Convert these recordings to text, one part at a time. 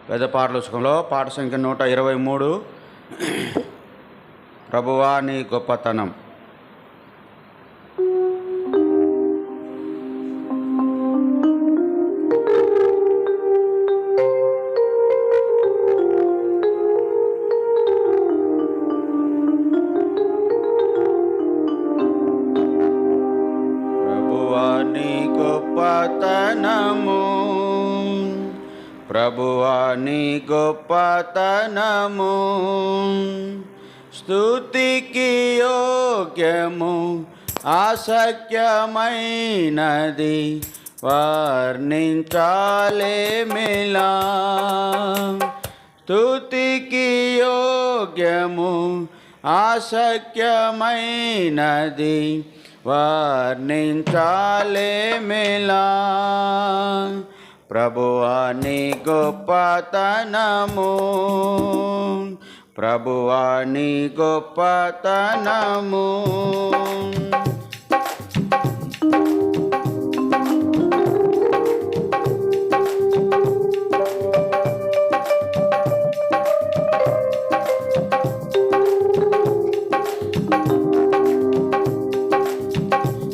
వేద పాఠ్యపుస్తకంలో పాఠ సంఖ్య 123 ప్రభువా నీ గొప్పతనం. ప్రభువా నీ గొప్పతనము, ప్రభువా నీ గొప్పతనము, స్తుతికి యోగ్యము ఆసక్యమైనది, వర్ణించాలేమిలా. స్తుతికి యోగ్యము ఆసక్యమైనది, వర్ణించాలేమిలా. ప్రభువా నీ గొప్పతనము, ప్రభువా నీ గొప్పతనము.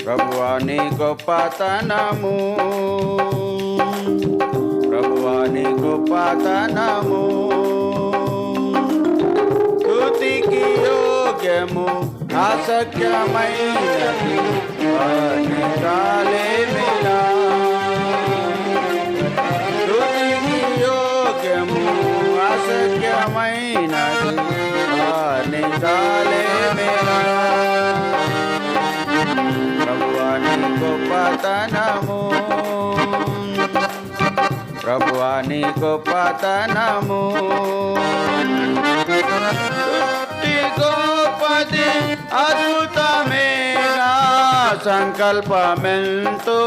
ప్రభువా నీ గొప్పతనము, ప్రభువా నీ గొప్పతనము, స్తుతికి యోగ్యము ఆసక్యమైనది, వర్ణించాలేమిలా. స్తుతికి యోగ్యము ఆసక్యమైనది, వర్ణించాలేమిలా. ప్రభువా నీ గొప్పతనము, ప్రభువా నీ గొప్పతనము, సృష్టి గొప్పది అద్భుతమేనా, సంకల్పమెంతో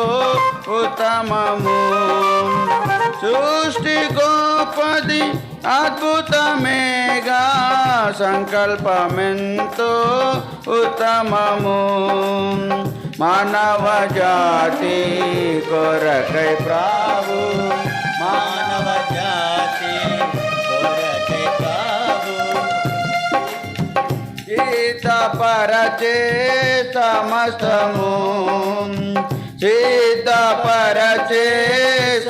ఉత్తమము. సృష్టి గొప్పది అద్భుతమేగా, సంకల్పమెంతో ఉత్తమము. మానవ జాతి కొరకై ప్రావు, మానవ జాతి కొరకై ప్రావు, సిద్ధపరచే సమస్తము, సిద్ధపరచే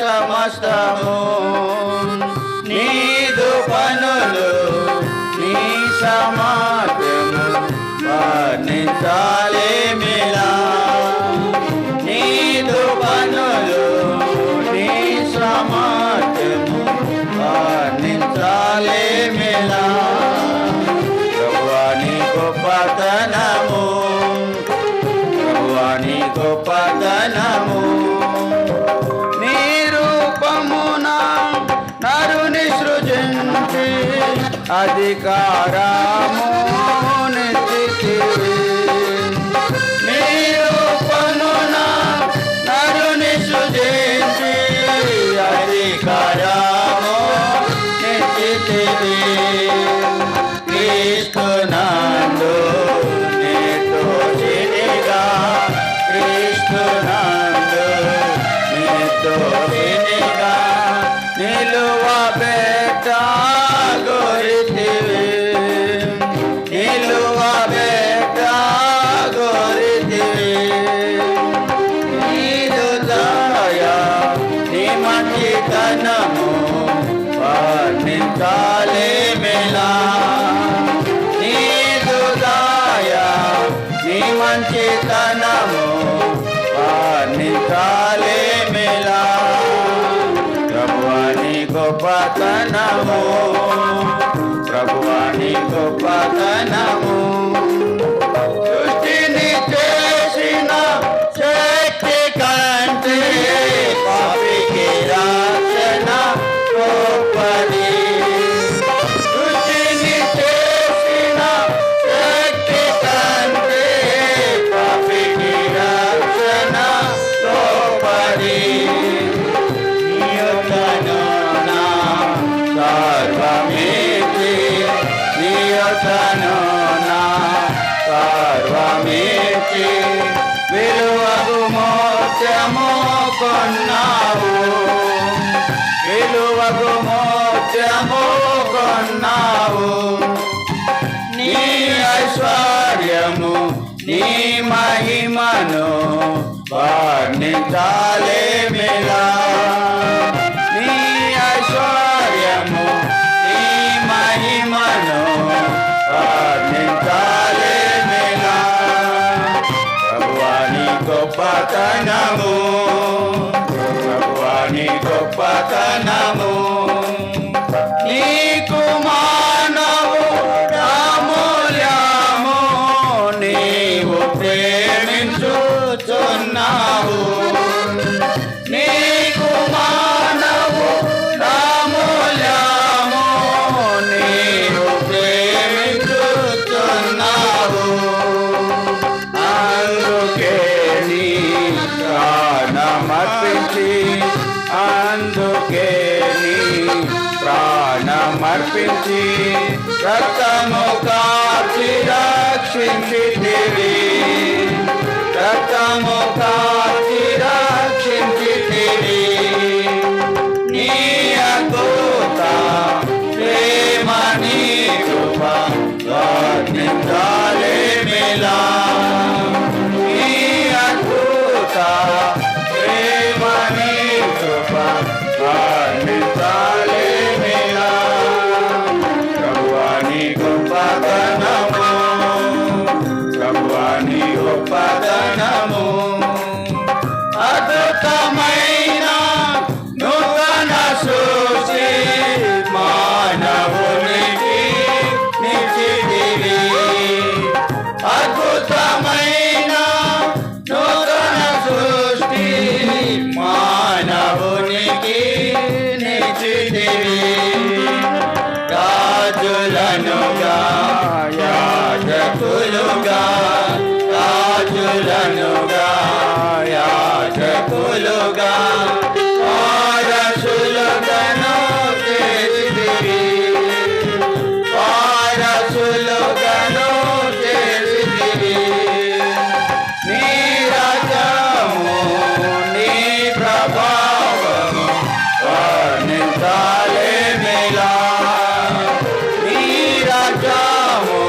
సమస్తము. నీదు పనులు నీ సమాజము వర్ణించాలేమిలా. నీదు పనులు నీ సమాజము వర్ణించాలేమిలా. ప్రభువా నీ గొప్పతనము, ప్రభువా నీ గొప్పతనము. నీ రూపమున నరుని సృజించి అధికారము నిశ్చితివి. నీ రూపమున నరుని సృజించి అధికారము నిశ్చితివి. క్రీస్తునందు నిర్దోషినిగా, క్రీస్తునందు నిర్దోషినిగా నిలువబెట్టగోరితివి, నిలువబెట్టగోరితివి. నీదు దయ నీ మంచితనము వర్ణించాలేమిలా. నీదు దయ నీ మంచితనము వర్ణించాలేమిలా. ప్రభువా నీ గొప్పతనము, ప్రభువా నీ గొప్పతనము. సృష్టిని చేసిన శక్తి కంటే పాపికి రక్షణ గొప్పది. సృష్టిని చేసిన శక్తి కంటే పాపికి రక్షణ గొప్పది. సర్వమేచి విలువగు మోక్షము కొన్నావు, విలువగు మోక్ష రాజ్యము కొన్నావు. నీ ఐశ్వర్యము నీ మహిమను వర్ణించాలేమిలా. నీ ఐశ్వర్యము నీ మహిమను వర్ణించాలేమిలా. ప్రభువా నీ గొప్పతనము, ప్రభువా నీ గొప్పతనము. నీకు మానవు అమూల్యము, నీవు ప్రేమించుచున్నావు. నీకు మానవు అమూల్యము, నీవు ప్రేమించుచున్నావు. అందుకే నీ ప్రాణమర్పించి, అందుకే నీ ప్రాణమర్పించి రక్తము కార్చి రక్షించితివి. రక్తము కార్చి రక్షించితివి. నీ అద్భుత ప్రేమ నీ కృప వర్ణించాలేమిలా. నీ అద్భుత ప్రేమ నీ కృప వర్ణించాలేమిలా. ప్రభువా నీ గొప్పతనము, ప్రభువా నీ గొప్పతనము. అద్భుతమైన నూతన సృష్టి మానవునికి నిచ్చితివి. అద్భుతమైన నూతన సృష్టి మానవునికి నిచ్చితివి. రాజులనుగా యాజకులుగా, రాజులనుగా యాజకులుగా వారసులుగాను చేసితివి. వారసులుగాను చేసితివి. నీ రాజ్యము నీ ప్రభావము వర్ణించాలేమిలా. నీ రాజ్యము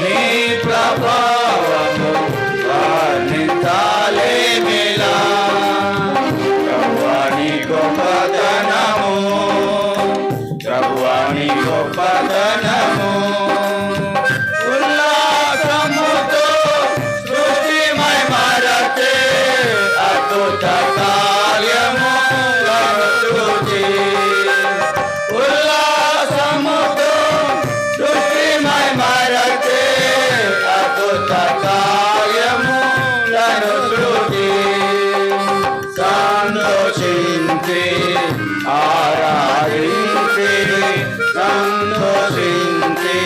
నీ ప్రభావము వర్ణించాలేమిలా. ప్రభువా నీ గొప్పతనము, ప్రభువా నీ గొప్పతనము. ఉల్లాసముతో సృష్టిమయమరచే అద్భుత కార్యములను చూచి. ఉల్లాసముతో సృష్టిమయమరచే అద్భుత కార్యములను చూచి. సంతోషించి ఆరాధించి, సంతోషించి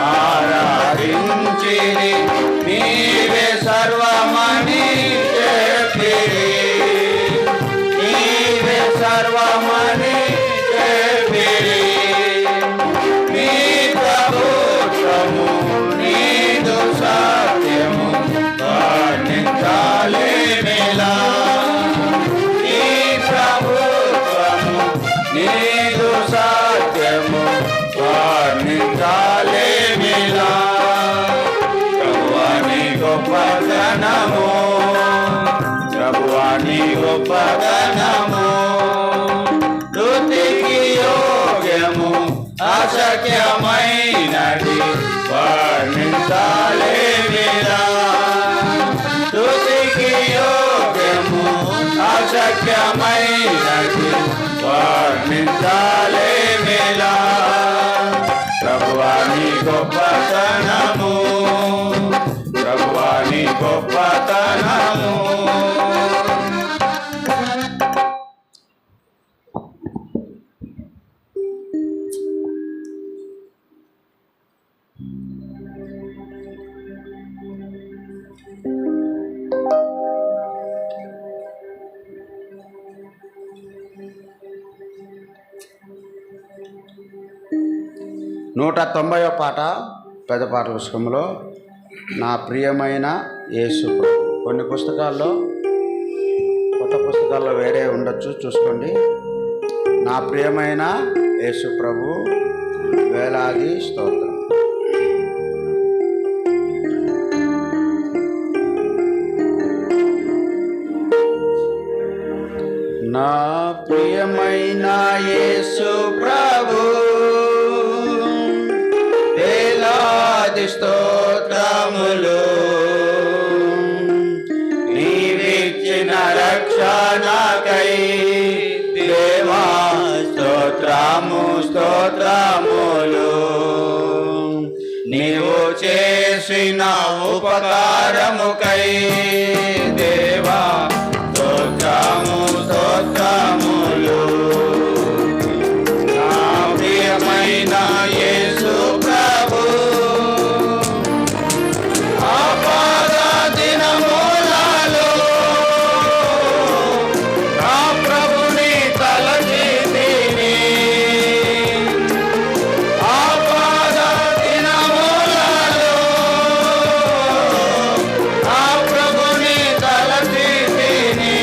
ఆరాధించి నీవే సర్వమని చెప్పిరి. నీవే సర్వమని చెప్పిరి. నీ ప్రభుత్వము నీదు సత్యము వర్ణించాలేమిలా. నీ ప్రభుత్వము నీదు సత్యము వర్ణించాలేమిలా. ప్రభువా నీ గొప్పతనము, ప్రభువా నీ గొప్పతనము. స్తుతికి యోగ్యము అశక్యమైనది వర్ణించాలేమిలా. స్తుతికి యోగ్యము అశక్యమైనది వర్ణించాలేమిలా. ప్రభువా నీ గొప్పతనము, ప్రభువా నీ గొప్పతనము. నూట 90వ పాట పెద్ద పాటల పుస్తకంలో నా ప్రియమైన యేసు ప్రభు. కొన్ని పుస్తకాల్లో, కొత్త పుస్తకాల్లో వేరే ఉండొచ్చు, చూసుకోండి. నా ప్రియమైన యేసు ప్రభు, వేలాది స్తోత్రం. నా ప్రియమైన యేసు ప్రభు, వేలాది స్తోత్రములు. నీవిచ్చిన రక్షణకై దేవా స్తోత్రము స్తోత్రములు. నీవు చేసిన ఉపకారముకై దేవా స్తోత్రము స్తోత్రములు. నా ప్రియమైన యేసు ప్రభు, ఆపద దినములలో నా ప్రభుని తలచితిని. ఆపద దినములలో నా ప్రభుని తలచితిని.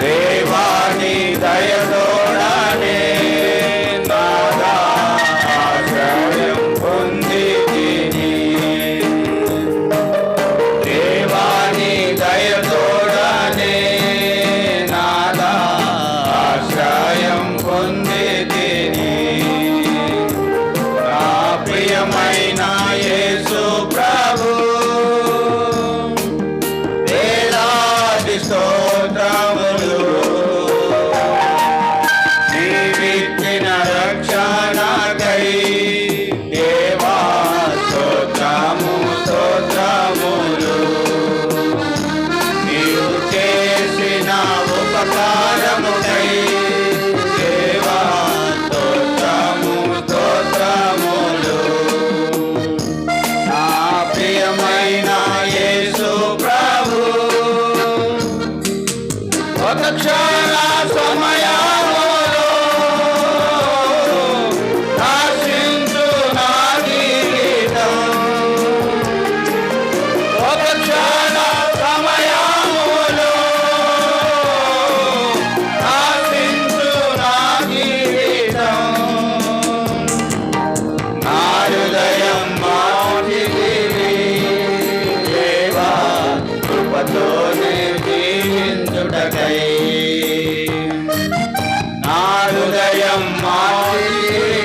దేవాని దయతోడనే నాదా ఆశ్రయం పొందితిని. దేవాని దయతోడనే నాదా ఆశ్రయం పొందితిని. నా ప్రియమైన యేసు ప్రభు, వేలాది స్తోత్రములు. నీవిచ్చిన రక్షణకై దేవా స్తోత్రము స్తోత్రములు. నీవు చేసిన ఉపకారముకై దేవా స్తోత్రము స్తోత్రములు. నా ప్రియమైన యేసు ప్రభు, ఒక క్షణ సమయములో నాశించు నా జీవితం. ఒక క్షణ సమయములో నాశించు నా జీవితం. నా హృదయం మార్చితివి దేవా కృపతోనే జీవించుటకై. నా హృదయం మార్చితివి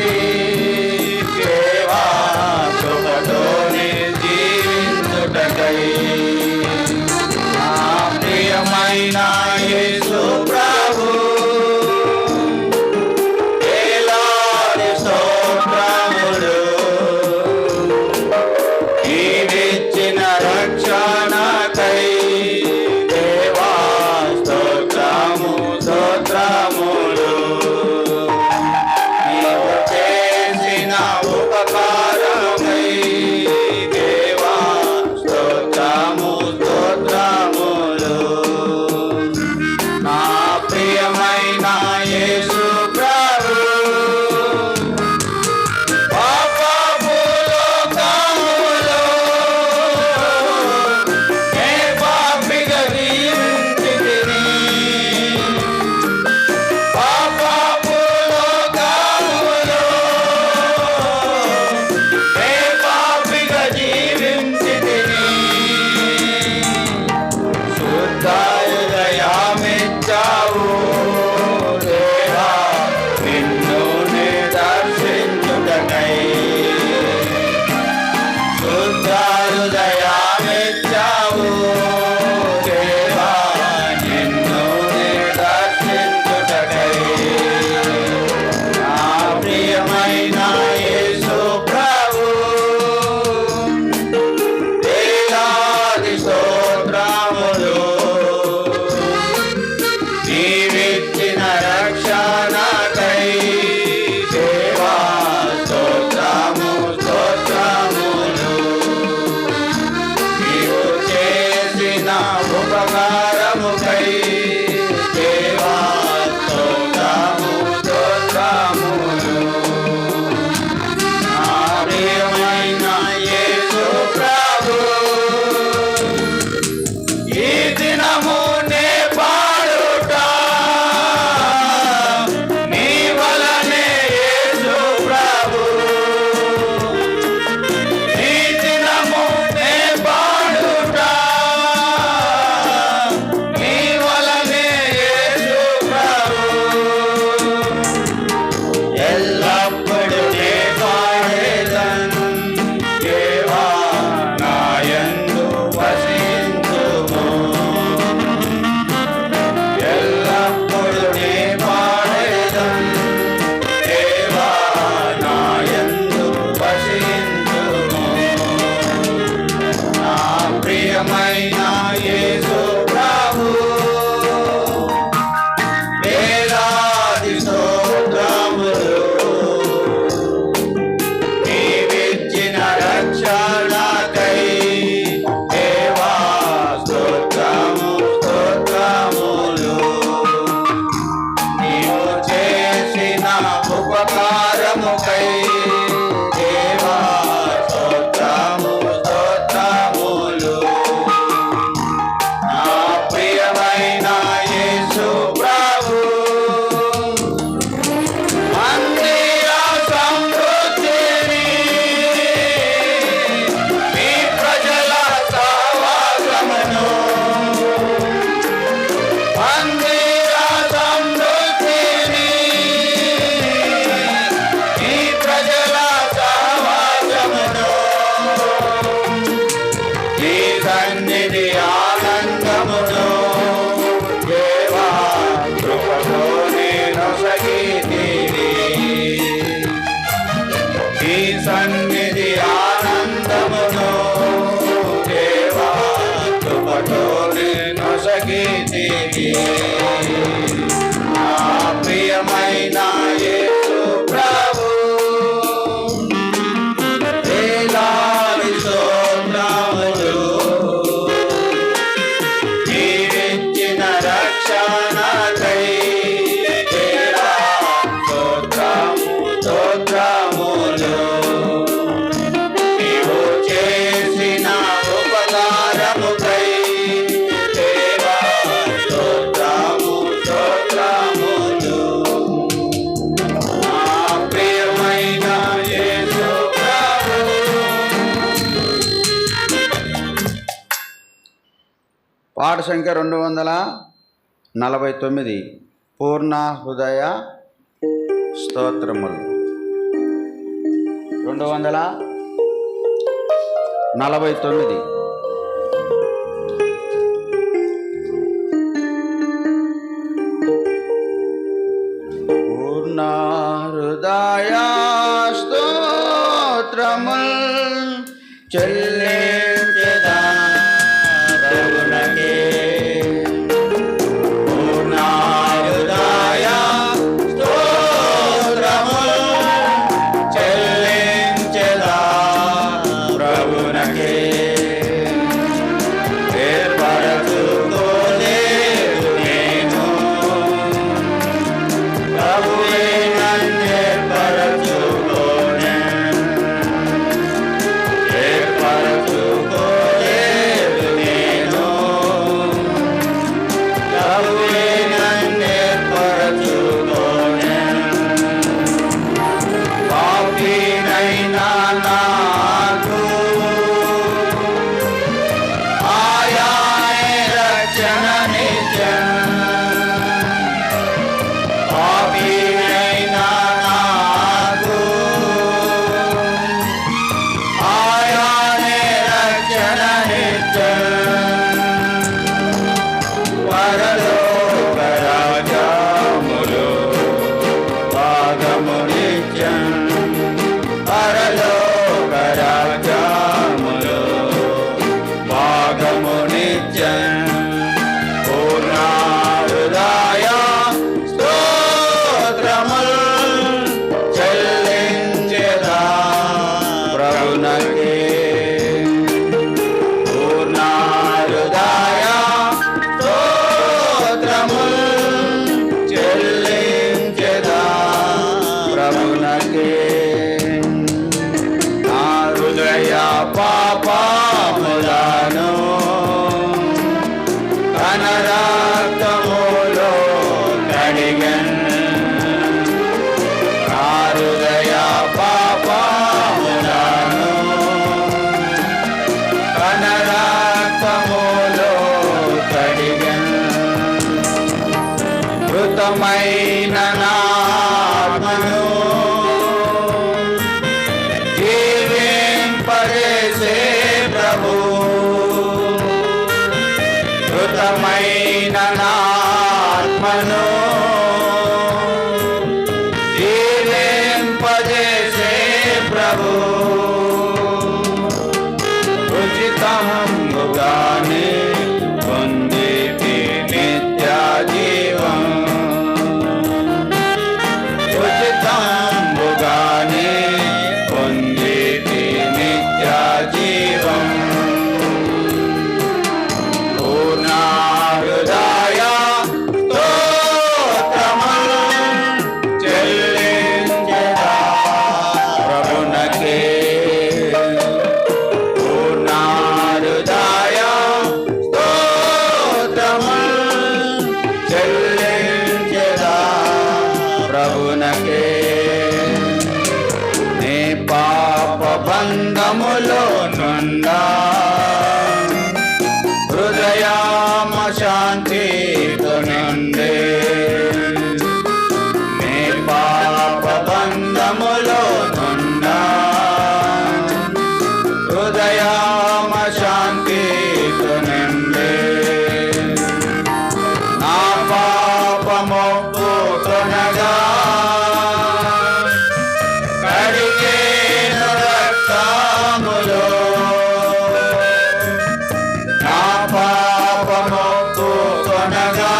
దేవా కృపతోనే జీవించుటకై. నా ప్రియమైన యేసు ప్రభు, వేలాది స్తోత్రములు. నీవిచ్చిన రక్షణకై దేవా స్తోత్రము స్తోత్రములు. ఉపకారముకై దేవా స్తోత్రము స్తోత్రములు. నా ప్రియమైన యేసు ప్రభు మందిర సమృద్ధిని మీ ప్రజల సహవాసమును మందిర సమృద్ధిని మీ ప్రజల సహవాసమును ఈ సన్నిధి ఆనందమును దేవా కృపతో నేను సగితిని. ఈ సన్నిధి ఆనందమును దేవా కృపతో నేను సగితిని. నా ప్రియమైన యేసు ప్రభు వేలాది స్తోత్రములు. నీవిచ్చిన రక్షణకై దేవా స్తోత్రము స్తోత్రములు. నీవు చేసిన ఉపకారముకై దేవా స్తోత్రము స్తోత్రములు. నా ప్రియమైన యేసు ప్రభు పాట సంఖ్య 249 పూర్ణ హృదయ స్తోత్రములు. 249 పూర్ణ హృదయ స్తోత్రముల్ చెల్లించెదా ప్రభునకే. పూర్ణ హృదయ స్తోత్రములు చెల్లించెదా ప్రభునకే. ఏర్పరచుకోలేదు నేను ప్రభువే నన్ను ఏర్పరచుకోనే. ప్రభునకే నీ పాప బంధములో నుండా హృదయామ శాంతితో నిండే నీ పాప బంధములో నుండా హృదయామ శాంతితో నిండే నా పాపమొప్పు కొనగా కడిగేను రక్తములో నా పాపమొప్పు కొనగా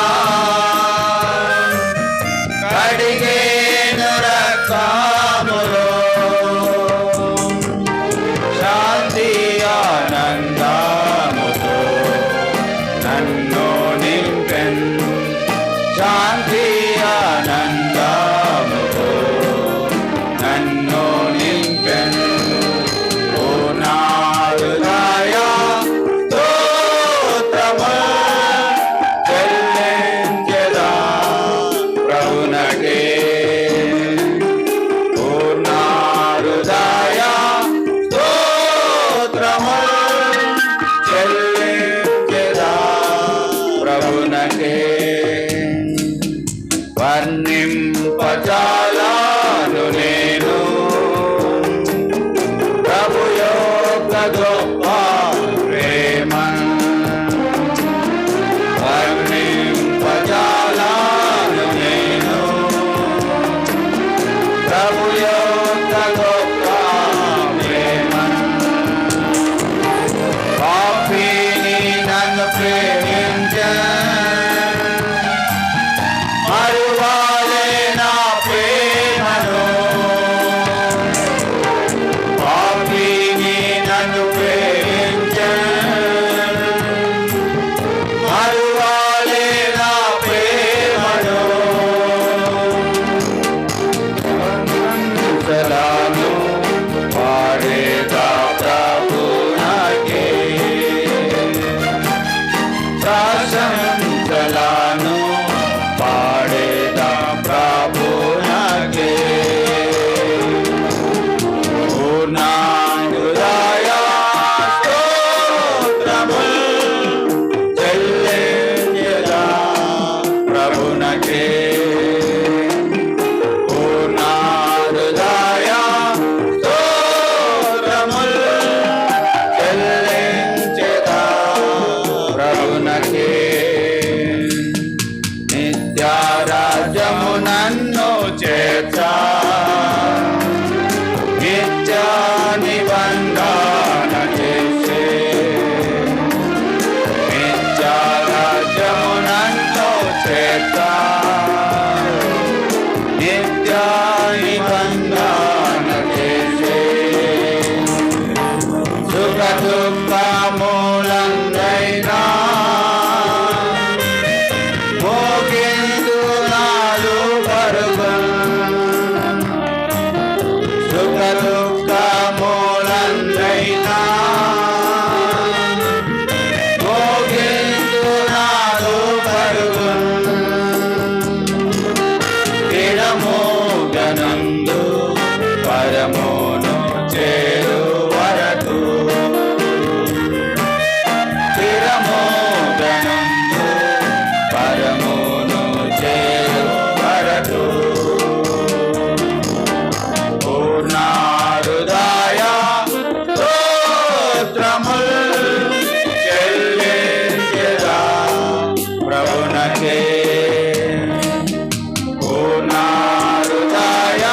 కడిగేను రక్తములో శాంతి ఆనందముతో నన్ను నింపెన్ శాంతి ఆనందముతో నన్ను నింపెన్ ఓ నా హృదయ స్తోత్రము చెల్లించెదా ప్రభునకే ఓ నా హృదయ స్తోత్రము చెల్లించెదా ప్రభునకే వర్ణింపజాలను నేను ప్రభు యొక్క గొప్ప ప్రేమ వర్ణింపజాలను నేను ప్రభు యొక్క గొప్ప ప్రేమ పాపిని నన్ను మరువాలే నా ప్రేమను పాపిని నన్ను మరువాలే నా ప్రేమను సలాను పాడేదా ప్రభునకే శాసనలను పాడేదా ప్రభునకే ఓ నా హృదయ స్తోత్రము చెల్లించెదా ప్రభునకే ఓ నా హృదయ స్తోత్రము చెల్లించెదా ప్రభునకే నిత్యరాజ్యము నన్ను చేర్చా నిత్య నిబంధన చేసే నిత్యరాజ్యము నన్ను చేర్చా నిత్య నిబంధన చేసే సుఖ దుఃఖములందైనా మోగిందు నాలు పరుగు సుఖ దుఃఖములందైనా మోగిందు నాలు పరుగు స్థిరముగనందు పరమును చేరు వరకు స్థిరముగనందు పరమును చేరు వరకు పూర్ణ హృదయ స్తోత్రములు చెల్లించెదా ప్రభునకే పూర్ణ హృదయ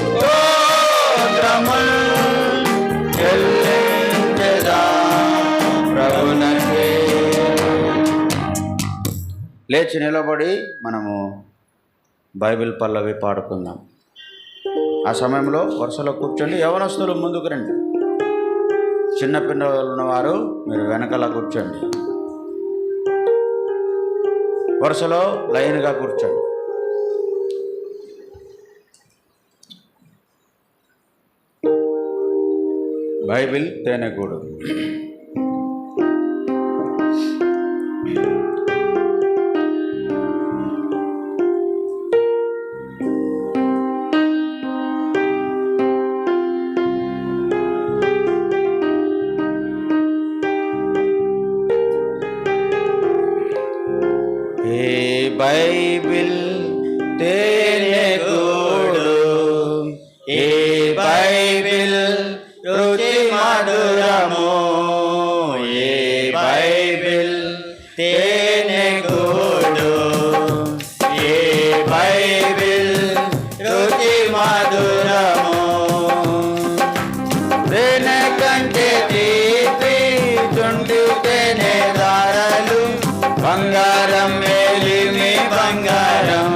స్తోత్రములు చెల్లించెదా ప్రభునకే. లేచి నిలబడి మనము బైబిల్ పల్లవి పాడుకుందాం. ఆ సమయంలో వరుసలో కూర్చోండి. యవనస్తులు ముందుకు రండి. చిన్న పిల్లలు ఉన్నవారు మీరు వెనకాల కూర్చోండి. వరుసలో లైన్గా కూర్చోండి. బైబిల్ తేనెగూడు. బైబిల్ తేనెగూడు, ఈ బైబిల్ రుచి మధురము, ఈ బైబిల్ తేనెగూడు, ఈ బైబిల్ రుచి మధురము. తేనె కంటే తీపి చుంటి తేనె దారలు, బంగారం మేలిమి బంగారం.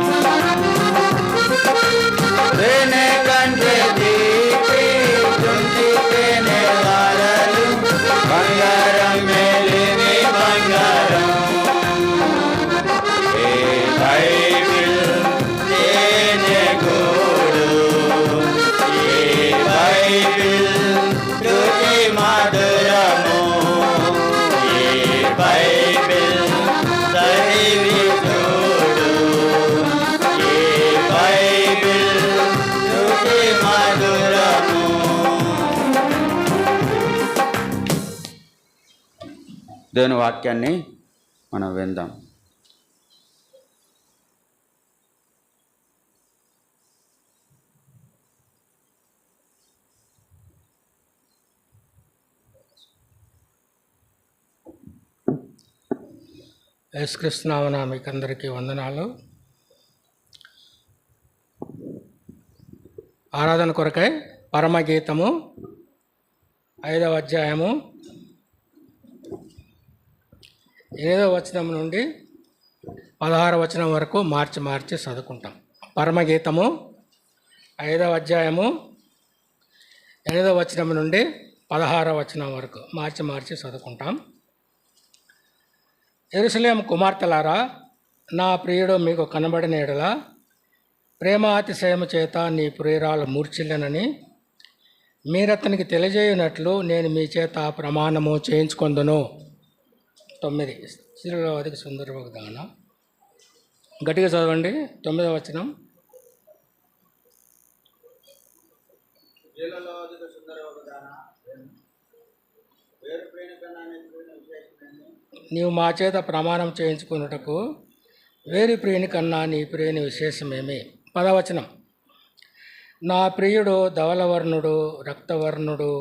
తేనె కంటే తీపి చుంటి తేనె దారలు, బంగారం మేలిమి బంగారం. ఏ బైబిల్ తేనెగూడు, ఏ బైబిల్ రుచి మధురము, ఏ బైబిల్ చదివి చూడు, ఏ బైబిల్ రుచి మధురము. దేవుని వాక్యాన్ని మనం విందాం. యేసుక్రీస్తు నామమున మీకు అందరికీ వందనాలు. ఆరాధన కొరకై పరమగీతము 5వ అధ్యాయము 8వ వచనం నుండి 16వ వచనం వరకు మార్చి చదువుకుంటాం. పరమగీతము 5వ అధ్యాయము 8వ వచనం నుండి 16వ వచనం వరకు మార్చి చదువుకుంటాం. యెరూషలేము కుమార్తెలారా, నా ప్రియుడు మీకు కనబడిన ఎడల ప్రేమాతిశయము చేత నీ ప్రియురాలు మూర్ఛిల్లనని మీరతనికి తెలియజేయునట్లు నేను మీ చేత ప్రమాణము చేయించుకొందును. 9 శిలువవదికి సుందర వాగ్దానం. గట్టిగా చదవండి. 9వ వచనం. నీవు మా చేత ప్రమాణం చేయించుకున్నటకు వేరి ప్రియుని కన్నా నీ ప్రియుని విశేషమేమి. 10వ వచనం. నా ప్రియుడు ధవలవర్ణుడు, రక్తవర్ణుడు,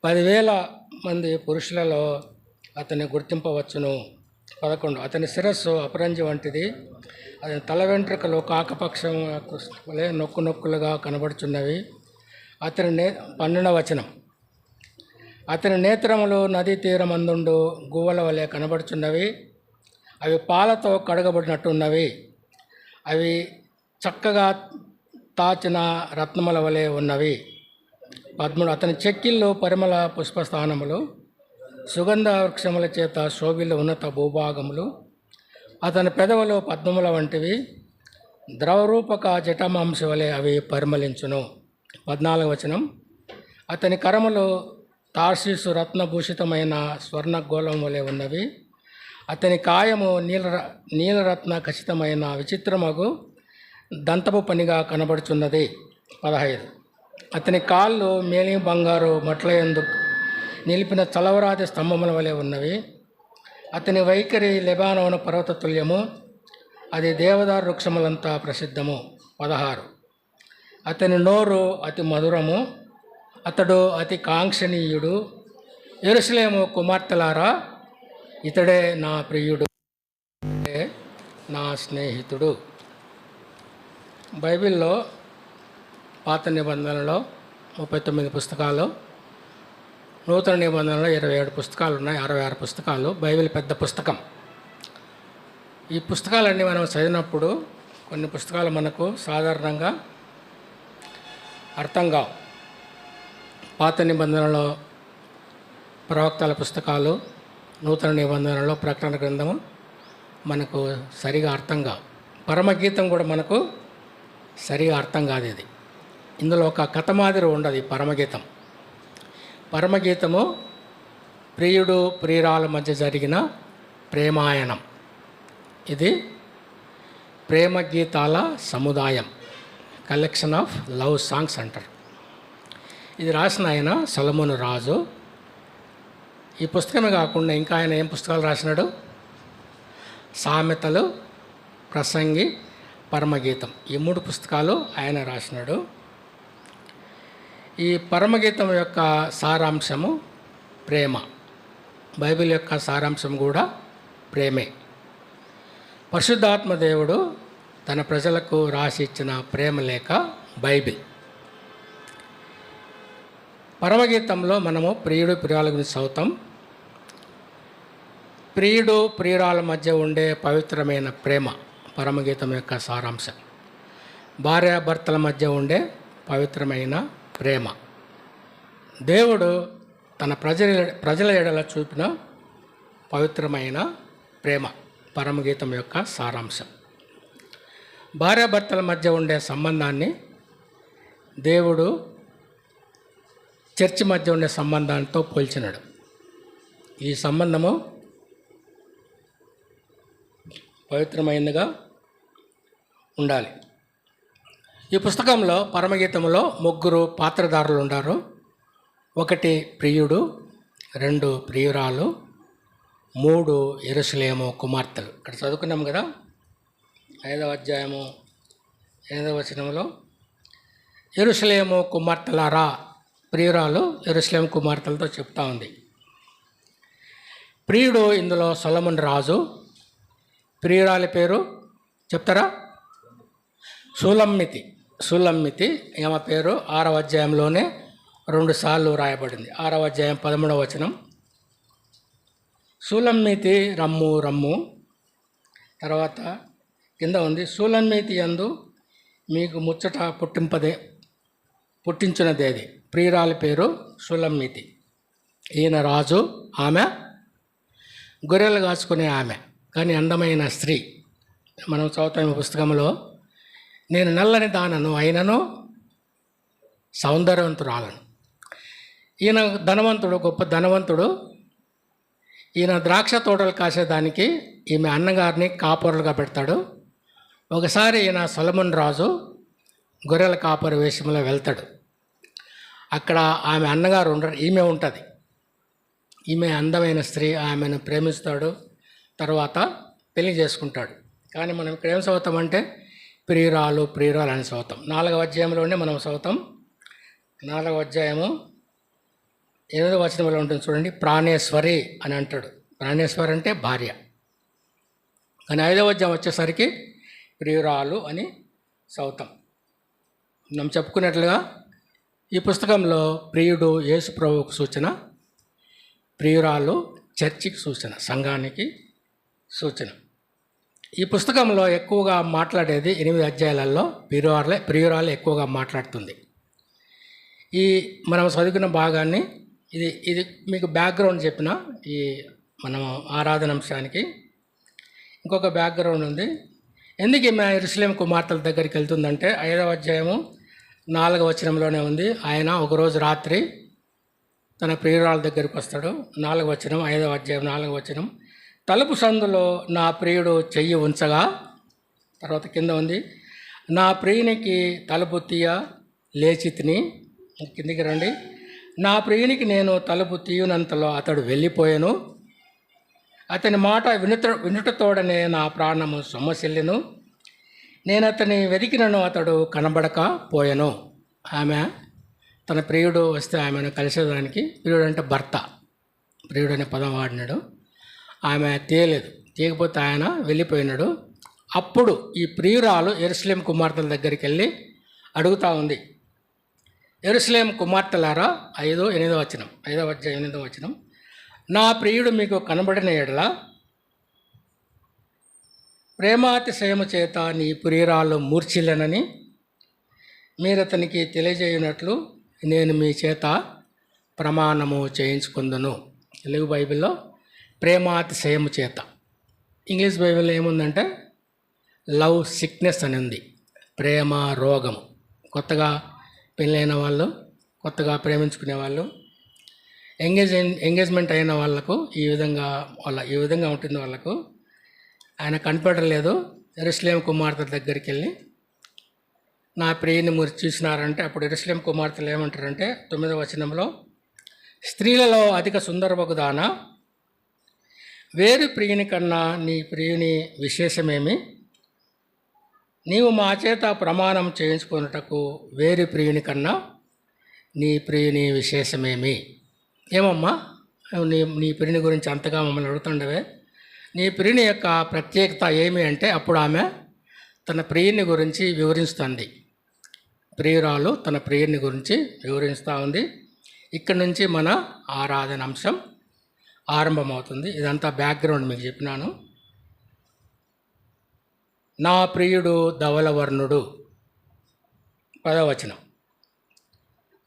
10,000 మంది పురుషులలో అతన్ని గుర్తింపవచ్చును. 11. అతని శిరస్సు అపరంజి వంటిది, అతని తల వెంట్రుకలు కాకపక్షం వలె నొక్కులుగా కనబడుచున్నవి. 12వ వచనం. అతని నేత్రములు నదీ తీరమందుండు గువ్వల వలె కనబడుచున్నవి, అవి పాలతో కడగబడినట్టున్నవి, అవి చక్కగా తాచిన రత్నముల వలె ఉన్నవి. 13. అతని చెక్కిళ్ళు పరిమళ పుష్పస్థానములు, సుగంధ వృక్షముల చేత శోభిల్ల ఉన్నత భూభాగములు, అతని పెదవులు పద్మముల వంటివి, ద్రవరూపక జటమాంస వలె అవి పరిమళించును. 14వ వచనం. అతని కరములు తార్షీసు రత్నభూషితమైన స్వర్ణగోళం వలె ఉన్నవి, అతని కాయము నీలరత్న ఖచ్చితమైన విచిత్రమగు దంతపు పనిగా కనబడుచున్నది. 15. అతని కాళ్ళు మేలి బంగారు మట్లయందు నిలిపిన చలవరాతి స్తంభముల వలె ఉన్నవి, అతని వైఖరి లెబానోను పర్వత తుల్యము, అది దేవదారు వృక్షములంతా ప్రసిద్ధము. 16. అతని నోరు అతి మధురము, అతడు అతి కాంక్షణీయుడు. యెరూషలేము కుమార్తెలారా, ఇతడే నా ప్రియుడు, నా స్నేహితుడు. బైబిల్లో పాత నిబంధనలో 39 పుస్తకాలు, నూతన నిబంధనలో 27 పుస్తకాలు ఉన్నాయి. 66 పుస్తకాలు. బైబిల్ పెద్ద పుస్తకం. ఈ పుస్తకాలన్నీ మనం చదివినప్పుడు కొన్ని పుస్తకాలు మనకు సాధారణంగా అర్థం కావు. పాత నిబంధనలో ప్రవక్తల పుస్తకాలు, నూతన నిబంధనలో ప్రకటన గ్రంథము మనకు సరిగా అర్థం కావు. పరమగీతం కూడా మనకు సరిగా అర్థం కాదు. ఇది ఇందులో ఒక కథ మాదిరి ఉండదు. ఈ పరమగీతము ప్రియుడు ప్రియురాల మధ్య జరిగిన ప్రేమాయణం. ఇది ప్రేమ గీతాల సముదాయం, కలెక్షన్ ఆఫ్ లవ్ సాంగ్స్ అంటారు. ఇది రాసిన ఆయన సొలొమోను రాజు. ఈ పుస్తకమే కాకుండా ఇంకా ఆయన ఏం పుస్తకాలు రాసినాడు? సామెతలు, ప్రసంగి, పరమగీతం, ఈ 3 పుస్తకాలు ఆయన రాసినాడు. ఈ పరమగీతం యొక్క సారాంశము ప్రేమ. బైబిల్ యొక్క సారాంశం కూడా ప్రేమే. పరిశుద్ధాత్మ దేవుడు తన ప్రజలకు రాసి ఇచ్చిన ప్రేమ లేఖ బైబిల్. పరమగీతంలో మనము ప్రియుడు ప్రియురాల గురించి చదువుతాం. ప్రియుడు ప్రియురాల మధ్య ఉండే పవిత్రమైన ప్రేమ పరమగీతం యొక్క సారాంశం. భార్యాభర్తల మధ్య పవిత్రమైన ప్రేమ దేవుడు తన ప్రజల ఎడల చూపిన పవిత్రమైన ప్రేమ పరమగీతం యొక్క సారాంశం. భార్యాభర్తల మధ్య ఉండే సంబంధాన్ని దేవుడు చర్చి మధ్య ఉండే సంబంధాలతో పోల్చినాడు. ఈ సంబంధము పవిత్రమైనదిగా ఉండాలి. ఈ పుస్తకంలో పరమగీతంలో 3 పాత్రధారులు ఉన్నారు. 1 ప్రియుడు, 2 ప్రియురాలు, 3 యెరూషలేము కుమార్తెలు. ఇక్కడ చదువుకున్నాం కదా, 5వ అధ్యాయము 8వ వచనంలో యెరూషలేము కుమార్తెలారా, ప్రియురాలు యెరూషలేము కుమార్తెలతో చెప్తా ఉంది. ప్రియుడు ఇందులో సొలొమోను రాజు. ప్రియురాలి పేరు చెప్తారా? సులమ్మితి. ఈమె పేరు 6వ అధ్యాయంలోనే 2 సార్లు రాయబడింది. 6వ అధ్యాయం 13వ వచనం, సులమ్మితి రమ్ము. తర్వాత కింద ఉంది, సులమ్మితి యందు మీకు ముచ్చట పుట్టించినదేది. ప్రియురాలి పేరు సులమ్మితి. ఈయన రాజు, ఆమె గొర్రెలు కాచుకునే ఆమె, కానీ అందమైన స్త్రీ. మనం చదువుతాం పుస్తకంలో, నేను నల్లని దానను అయినను సౌందర్యవంతురాలను. ఈయన ధనవంతుడు, గొప్ప ధనవంతుడు. ఈయన ద్రాక్ష తోటలు కాసేదానికి ఈమె అన్నగారిని కాపరులుగా పెడతాడు. ఒకసారి ఈయన సొలొమోను రాజు గొర్రెల కాపరి వేషంలో వెళ్తాడు. అక్కడ ఆమె అన్నగారు ఈమె ఉంటుంది. ఈమె అందమైన స్త్రీ, ఆమెను ప్రేమిస్తాడు. తర్వాత పెళ్లి చేసుకుంటాడు. కానీ మనం ఇక్కడ ఏం చదువుతామంటే ప్రియురాలు అని చదువుతాం. 4వ అధ్యాయంలోనే మనం చదువుతాం. 4వ అధ్యాయము 8వ వచనంలో ఉంటుంది చూడండి, ప్రాణేశ్వరి అని అంటాడు. ప్రాణేశ్వరి అంటే భార్య. కానీ 5వ అధ్యాయం వచ్చేసరికి ప్రియురాలు అని చదువుతాం. మనం చెప్పుకున్నట్లుగా ఈ పుస్తకంలో ప్రియుడు యేసు ప్రభువుకు సూచన, ప్రియురాలు చర్చికి సూచన, సంఘానికి సూచన. ఈ పుస్తకంలో ఎక్కువగా మాట్లాడేది 8 అధ్యాయాలలో ప్రియురాలే ఎక్కువగా మాట్లాడుతుంది. ఈ మనం చదువుకున్న భాగాన్ని ఇది మీకు బ్యాక్గ్రౌండ్ చెప్పిన ఈ మనం ఆరాధన అంశానికి ఇంకొక బ్యాక్గ్రౌండ్ ఉంది. ఎందుకు ఈమె యెరూషలేము కుమార్తెల దగ్గరికి వెళ్తుందంటే 5వ అధ్యాయము 4వ వచనంలోనే ఉంది. ఆయన ఒకరోజు రాత్రి తన ప్రియురాల దగ్గరికి వస్తాడు. 4వ వచనం, 5వ అధ్యాయం 4వ వచనం, తలుపు సందులో నా ప్రియుడు చెయ్యి ఉంచగా, తర్వాత కింద ఉంది, నా ప్రియునికి తలుపు తీయ లేచి తిని, కిందికి రండి, నా ప్రియునికి నేను తలుపు తీయనంతలో అతడు వెళ్ళిపోయాను, అతని మాట వినుటతోడనే నా ప్రాణము సొమ్మసిల్లెను, నేను అతని వెతికినను అతడు కనబడకపోయాను. ఆమె తన ప్రియుడు వస్తే ఆమెను కలిసేదానికి, ప్రియుడు అంటే భర్త, ప్రియుడు అనే పదం వాడినాడు, ఆమె తీయకపోతే ఆయన వెళ్ళిపోయినాడు. అప్పుడు ఈ ప్రియురాలు యెరూషలేము కుమార్తెల దగ్గరికి వెళ్ళి అడుగుతూ ఉంది, యెరూషలేము కుమార్తెలారా, 5వ వచనం, 5వ అధ్యాయం 8వ వచనం, నా ప్రియుడు మీకు కనబడిన ఎడల ప్రేమాతిశయము చేత నీ ప్రియురాలు మూర్ఛిల్లెనని మీరు అతనికి తెలియజేయనట్లు నేను మీ చేత ప్రమాణము చేయించుకుందును. తెలుగు బైబిల్లో ప్రేమాతిశయము చేత, ఇంగ్లీష్ బైబిల్లో ఏముందంటే లవ్ సిక్నెస్ అని ఉంది, ప్రేమ రోగము. కొత్తగా పెళ్ళైన వాళ్ళు, కొత్తగా ప్రేమించుకునే వాళ్ళు, ఎంగేజ్మెంట్ అయిన వాళ్ళకు ఈ విధంగా ఉంటుంది. వాళ్ళకు ఆయన కనిపెట్టలేదు. యెరూషలేము కుమార్తెల దగ్గరికి వెళ్ళి నా ప్రియుని మీరు చూసినారంటే, అప్పుడు యెరూషలేము కుమార్తెలు ఏమంటారంటే 9వ వచనంలో, స్త్రీలలో అధిక సుందరమగుదానా, వేరు ప్రియుని కన్నా నీ ప్రియుని విశేషమేమి, నీవు మా చేత ప్రమాణం చేయించుకున్నటకు వేరే ప్రియుని కన్నా నీ ప్రియుని విశేషమేమి? ఏమమ్మా నీ ప్రియుని గురించి అంతగా మమ్మల్ని అడుగుతుండవే, నీ ప్రియుని యొక్క ప్రత్యేకత ఏమి అంటే అప్పుడు ఆమె తన ప్రియుని గురించి వివరిస్తుంది. ప్రియురాలు తన ప్రియుని గురించి వివరిస్తూ ఉంది. ఇక్కడి నుంచి మన ఆరాధన అంశం ఆరంభమవుతుంది. ఇదంతా బ్యాక్గ్రౌండ్ మీకు చెప్పినాను. నా ప్రియుడు ధవలవర్ణుడు 10వ వచనం,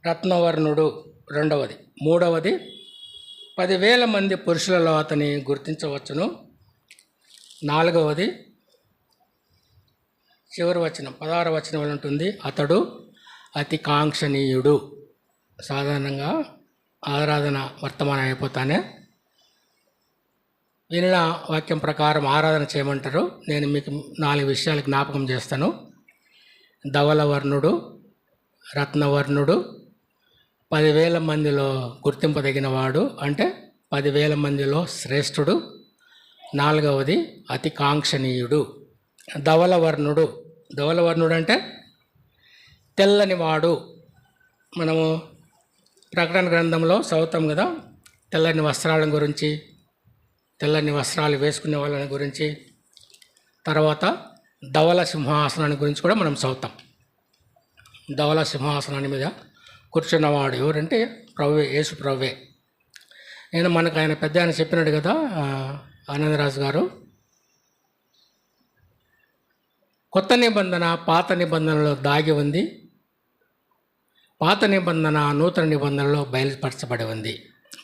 రత్నవర్ణుడు 2వది, 3వది 10,000 మంది పురుషులలో అతని గుర్తించవచ్చును. 4వది చివరి వచనం 16వ వచనం ఉంటుంది, అతడు అతి కాంక్షణీయుడు. సాధారణంగా ఆరాధన వర్తమానం అయిపోతానే వినిన వాక్యం ప్రకారం ఆరాధన చేయమంటారు. నేను మీకు 4 విషయాలు జ్ఞాపకం చేస్తాను. ధవలవర్ణుడు, రత్నవర్ణుడు, 10,000 మందిలో గుర్తింపదగినవాడు, అంటే 10,000 మందిలో శ్రేష్ఠుడు. 4వది అతి కాంక్షణీయుడు. ధవలవర్ణుడు అంటే తెల్లనివాడు. మనము ప్రకటన గ్రంథంలో చదువుతాం కదా, తెల్లని వస్త్రాల గురించి, తెల్లని వస్త్రాలు వేసుకునే వాళ్ళని గురించి, తర్వాత ధవల సింహాసనాన్ని గురించి కూడా మనం చదువుతాం. ధవల సింహాసనాన్ని మీద కూర్చున్నవాడు ఎవరంటే ప్రభువే, యేసు ప్రభువే. నేను మనకు ఆయన పెద్ద ఆయన చెప్పినాడు కదా, ఆనందరాజు గారు, కొత్త నిబంధన పాత నిబంధనలో దాగి ఉంది, పాత నిబంధన నూతన నిబంధనలో బయలుపరచబడి ఉంది.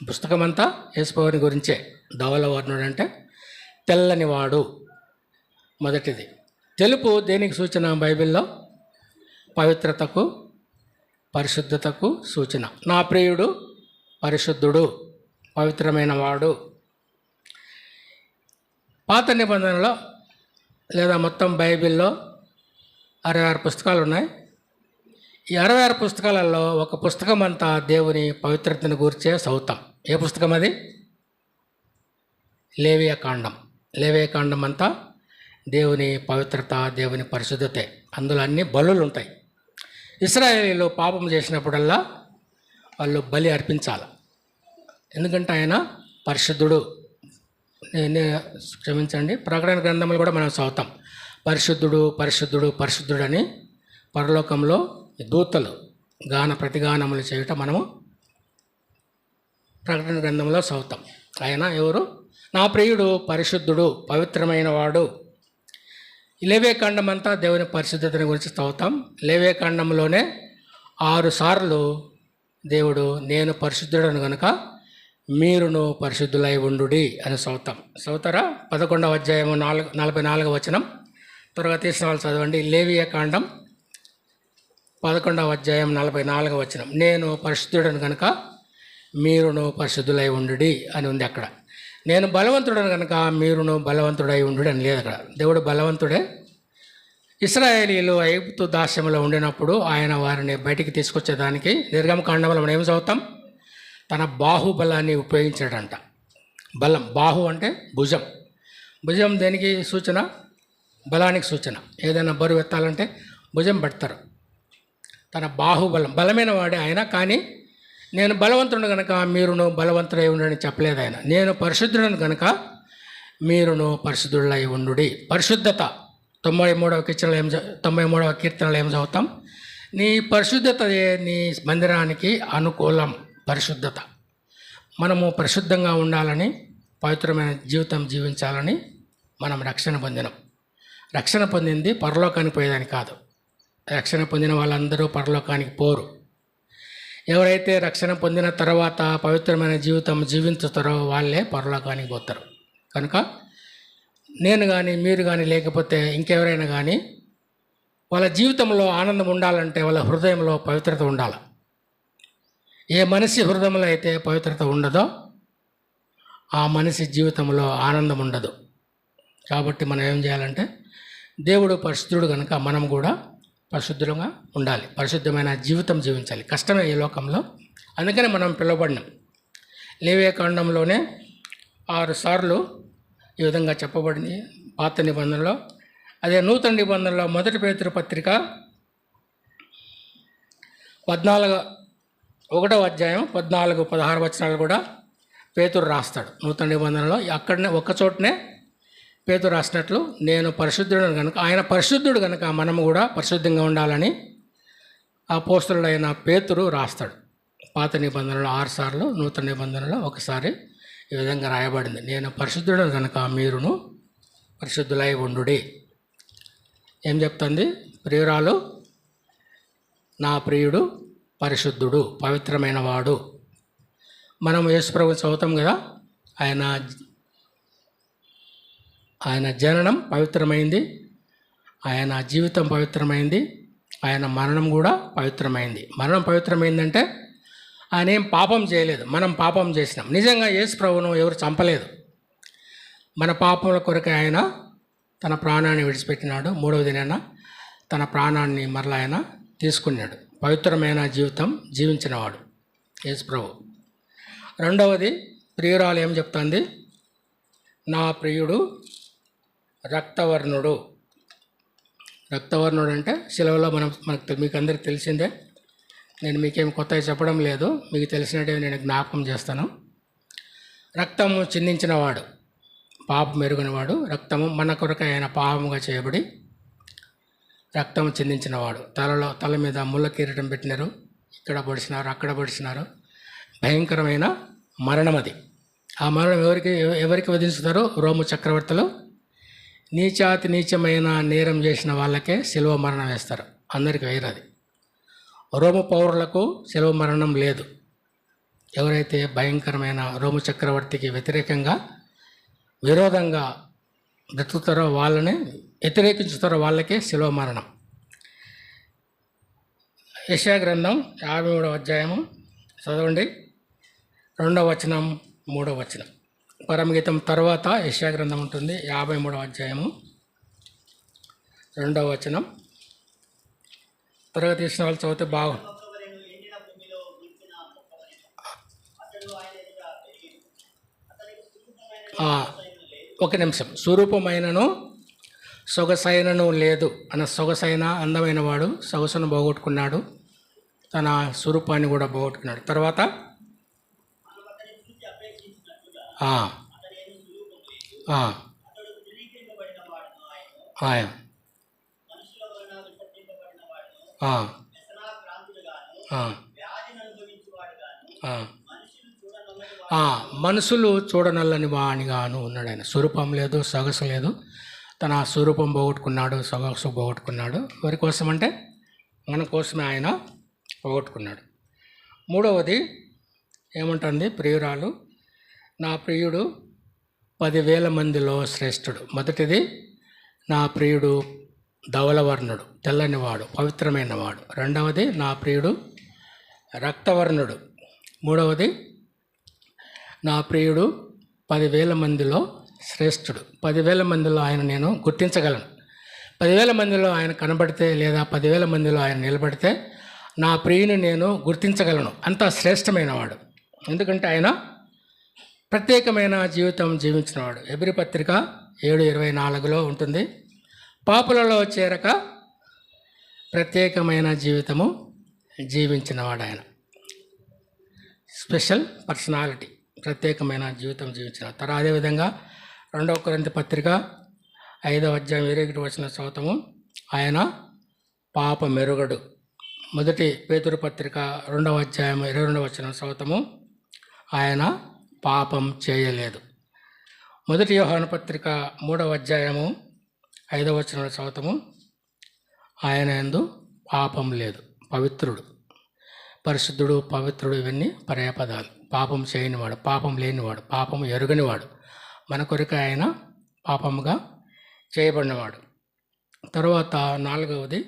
పుస్తకం అంతా యేసుప్రభుని గురించే. ధవలవర్ణుడు అంటే తెల్లనివాడు. మొదటిది తెలుపు దేనికి సూచన? బైబిల్లో పవిత్రతకు, పరిశుద్ధతకు సూచన. నా ప్రియుడు పరిశుద్ధుడు, పవిత్రమైన వాడు. పాత నిబంధనలో లేదా మొత్తం బైబిల్లో 66 పుస్తకాలు ఉన్నాయి. ఈ 66 పుస్తకాలలో ఒక పుస్తకం అంతా దేవుని పవిత్రతను గురించే చదువుతాం. ఏ పుస్తకం అది? లేవియాకాండం. లేవియాకాండం అంతా దేవుని పవిత్రత, దేవుని పరిశుద్ధతే. అందులో అన్ని బలులు ఉంటాయి. ఇశ్రాయేలీలు పాపం చేసినప్పుడల్లా వాళ్ళు బలి అర్పించాలి. ఎందుకంటే ఆయన పరిశుద్ధుడు. క్షమించండి, ప్రకటన గ్రంథంలో కూడా మనం చదువుతాం, పరిశుద్ధుడు పరిశుద్ధుడు పరిశుద్ధుడు అని పరలోకంలో దూతలు ప్రతిగానములు చేయుట మనము ప్రకటన గ్రంథంలో చదువుతాం. ఆయన ఎవరు? నా ప్రియుడు పరిశుద్ధుడు, పవిత్రమైన వాడు. లేవియాకాండం అంతా దేవుని పరిశుద్ధతని గురించి చదువుతాం. లేవియాకాండంలోనే 6 సార్లు దేవుడు నేను పరిశుద్ధుడను కనుక మీరును పరిశుద్ధులై ఉండుడి అని చదువుతారా? 11వ అధ్యాయము 44వ వచనం. త్వరగా తీసిన వాళ్ళు చదవండి. లేవియాకాండం 11వ అధ్యాయం 44వ వచనం. నేను పరిశుద్ధుడను కనుక మీరును పరిశుద్ధులై ఉండుడి అని ఉంది అక్కడ. నేను బలవంతుడను కనుక మీరును బలవంతుడై ఉండుడి అని లేదు అక్కడ. దేవుడు బలవంతుడే. ఇశ్రాయేలీలు ఐగుప్తు దాస్యంలో ఉండినప్పుడు ఆయన వారిని బయటికి తీసుకొచ్చేదానికి నిర్గమకాండంలో మనం ఏం చదువుతాం? తన బాహుబలాన్ని ఉపయోగించాడంట. బలం, బాహు అంటే భుజం. భుజం దేనికి సూచన? బలానికి సూచన. ఏదైనా బరువు ఎత్తాలంటే భుజం పెడతారు. తన బాహుబలం, బలమైన వాడే ఆయన. కానీ నేను బలవంతుడు కనుక మీరును బలవంతుడై ఉండని చెప్పలేదు ఆయన. నేను పరిశుద్ధుడను కనుక మీరును పరిశుద్ధులై ఉండుడి. పరిశుద్ధత 93వ కీర్తనలో ఏం చదువుతాం? నీ పరిశుద్ధతయే నీ మందిరానికి అనుకూలం. పరిశుద్ధత. మనము పరిశుద్ధంగా ఉండాలని, పవిత్రమైన జీవితం జీవించాలని మనం రక్షణ పొందినాం. రక్షణ పొందింది పరలోకానికి పోయేదానికి కాదు. రక్షణ పొందిన వాళ్ళందరూ పరలోకానికి పోరు. ఎవరైతే రక్షణ పొందిన తర్వాత పవిత్రమైన జీవితం జీవించుతారో వాళ్ళే పరలోకానికి పోతారు. కనుక నేను కానీ మీరు కానీ లేకపోతే ఇంకెవరైనా కానీ వాళ్ళ జీవితంలో ఆనందం ఉండాలంటే వాళ్ళ హృదయంలో పవిత్రత ఉండాలి. ఏ మనిషి హృదయంలో అయితే పవిత్రత ఉండదో ఆ మనిషి జీవితంలో ఆనందం ఉండదు. కాబట్టి మనం ఏం చేయాలంటే, దేవుడు పరిశుద్ధుడు కనుక మనం కూడా పరిశుద్ధంగా ఉండాలి, పరిశుద్ధమైన జీవితం జీవించాలి. కష్టమే ఈ లోకంలో. అందుకనే మనం పిలువబడినాం. లేవియాకాండంలోనే 6 సార్లు ఈ విధంగా చెప్పబడింది. పాత నిబంధనలో అదే నూతన నిబంధనలో 1 పేతురు పత్రిక 1వ అధ్యాయం 14-16 వచనాలు కూడా పేతురు రాస్తాడు. నూతన నిబంధనలో అక్కడనే ఒక్క చోటనే పేతురు రాసినట్లు, నేను పరిశుద్ధుడు కనుక, ఆయన పరిశుద్ధుడు కనుక మనము కూడా పరిశుద్ధంగా ఉండాలని అపోస్తలుడైన పేతురు రాస్తాడు. పాత నిబంధనలో 6 సార్లు, నూతన నిబంధనలో ఒకసారి ఈ విధంగా రాయబడింది, నేను పరిశుద్ధుడు కనుక మీరును పరిశుద్ధులై ఉండుడి. ఏం చెప్తుంది? ప్రియురాలు, నా ప్రియుడు పరిశుద్ధుడు, పవిత్రమైన వాడు. మనం యేసుప్రభు చదువుతాం కదా, ఆయన జననం పవిత్రమైంది, ఆయన జీవితం పవిత్రమైంది, ఆయన మరణం కూడా పవిత్రమైంది. మరణం పవిత్రమైందంటే ఆయన ఏం పాపం చేయలేదు, మనం పాపం చేసినాం. నిజంగా యేసుప్రభువును ఎవరు చంపలేదు. మన పాపముల కొరకు ఆయన తన ప్రాణాన్ని విడిచిపెట్టినాడు. 3వ దినాన తన ప్రాణాన్ని మరలా ఆయన తీసుకున్నాడు. పవిత్రమైన జీవితం జీవించినవాడు యేసుప్రభు. రెండవది, ప్రియురాలు ఏం చెప్తుంది? నా ప్రియుడు రక్తవర్ణుడు. రక్తవర్ణుడు అంటే శిలువలో మీకు అందరికి తెలిసిందే, నేను మీకేం కొత్తగా చెప్పడం లేదు, మీకు తెలిసినట్టే నేను జ్ఞాపకం చేస్తాను. రక్తము చిందించినవాడు, పాపం ఎరుగనివాడు, రక్తము మన కొరకు ఆయన పాపముగా చేయబడి రక్తము చిందించినవాడు. తల మీద ముళ్ళ కిరీటం పెట్టినారు, ఇక్కడ పొడిచినారు, అక్కడ పొడిచినారు. భయంకరమైన మరణం అది. ఆ మరణం ఎవరికి విధించుతారో? రోము చక్రవర్తులు నీచాతి నీచమైన నేరం చేసిన వాళ్ళకే శిలువ మరణం వేస్తారు, అందరికి వేయరు. అది రోము పౌరులకు శిలువ మరణం లేదు. ఎవరైతే భయంకరమైన రోము చక్రవర్తికి విరోధంగా బ్రతుకుతారో, వాళ్ళని వ్యతిరేకించుతారో వాళ్ళకే శిలువ మరణం. యెషయా గ్రంథం 53వ అధ్యాయము చదవండి, 2వ వచనం 3వ వచనం. పరమగీతం తర్వాత యెషయా గ్రంథం ఉంటుంది, 53వ అధ్యాయము 2వ వచనం. త్వరగా తీసిన వాళ్ళు చదివితే బాగుంది. ఒక నిమిషం. స్వరూపమైనను సొగసైనను లేదు అన్న, సొగసైన అందమైన వాడు సొగసును పోగొట్టుకున్నాడు, తన స్వరూపాన్ని కూడా పోగొట్టుకున్నాడు. తర్వాత మనుషులు చూడనల్లని వాణిగాను ఉన్నాడు. ఆయన స్వరూపం లేదు, సొగసు లేదు, తన స్వరూపం పోగొట్టుకున్నాడు, సొగసు పోగొట్టుకున్నాడు. ఎవరి కోసం అంటే మన కోసమే ఆయన పోగొట్టుకున్నాడు. మూడవది ఏమంటుంది? ప్రియురాలు, నా ప్రియుడు 10,000 మందిలో శ్రేష్ఠుడు. మొదటిది, నా ప్రియుడు ధవలవర్ణుడు, తెల్లనివాడు, పవిత్రమైనవాడు. రెండవది, నా ప్రియుడు రక్తవర్ణుడు. మూడవది, నా ప్రియుడు 10,000 మందిలో శ్రేష్ఠుడు. 10,000 మందిలో ఆయన నేను గుర్తించగలను. 10,000 మందిలో ఆయన కనబడితే లేదా 10,000 మందిలో ఆయన నిలబడితే నా ప్రియుని నేను గుర్తించగలను. అంత శ్రేష్టమైనవాడు, ఎందుకంటే ఆయన ప్రత్యేకమైన జీవితం జీవించినవాడు. హెబ్రీ పత్రిక 7:24లో ఉంటుంది, పాపులలో చేరక ప్రత్యేకమైన జీవితము జీవించినవాడు ఆయన. స్పెషల్ పర్సనాలిటీ, ప్రత్యేకమైన జీవితం జీవించిన. తర్వాత అదేవిధంగా 2వ కొరింథీ పత్రిక 5వ అధ్యాయం 21వ వచనం చదువుతాము, ఆయన పాప మెరుగడు. 1 పేతురు పత్రిక 2వ అధ్యాయం 22వ వచనం చదువుతాము, ఆయన పాపం చేయలేదు. 1 యోహాను పత్రిక 3వ అధ్యాయము 5వ వచనంలో చదువుతాము, ఆయన యందు పాపం లేదు, పవిత్రుడు, పరిశుద్ధుడు, పవిత్రుడు, ఇవన్నీ పర్యాపదాలు. పాపం చేయనివాడు, పాపం లేనివాడు, పాపం ఎరుగనివాడు, మన కొరకు ఆయన పాపముగా చేయబడినవాడు. తరువాత 4వది,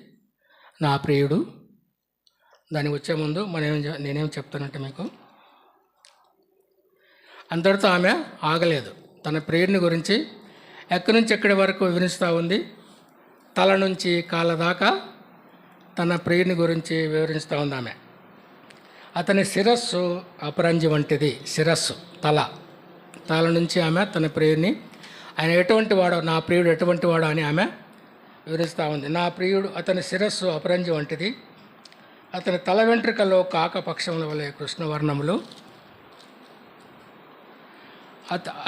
నా ప్రియుడు. దానికి వచ్చే ముందు నేనేం చెప్తానంటే మీకు, అంతటితో ఆమె ఆగలేదు. తన ప్రియుడిని గురించి ఎక్కడి నుంచి ఎక్కడి వరకు వివరిస్తూ ఉంది. తల నుంచి కాళ్ళ దాకా తన ప్రియుని గురించి వివరిస్తూ ఉంది ఆమె. అతని శిరస్సు అపరంజి వంటిది. శిరస్సు, తల నుంచి ఆమె తన ప్రియుడిని, ఆయన ఎటువంటి వాడో, నా ప్రియుడు ఎటువంటి వాడో అని ఆమె వివరిస్తూ ఉంది. నా ప్రియుడు, అతని శిరస్సు అపరంజి వంటిది, అతని తల వెంట్రుకల్లో కాకపక్షముల వలె కృష్ణవర్ణములు,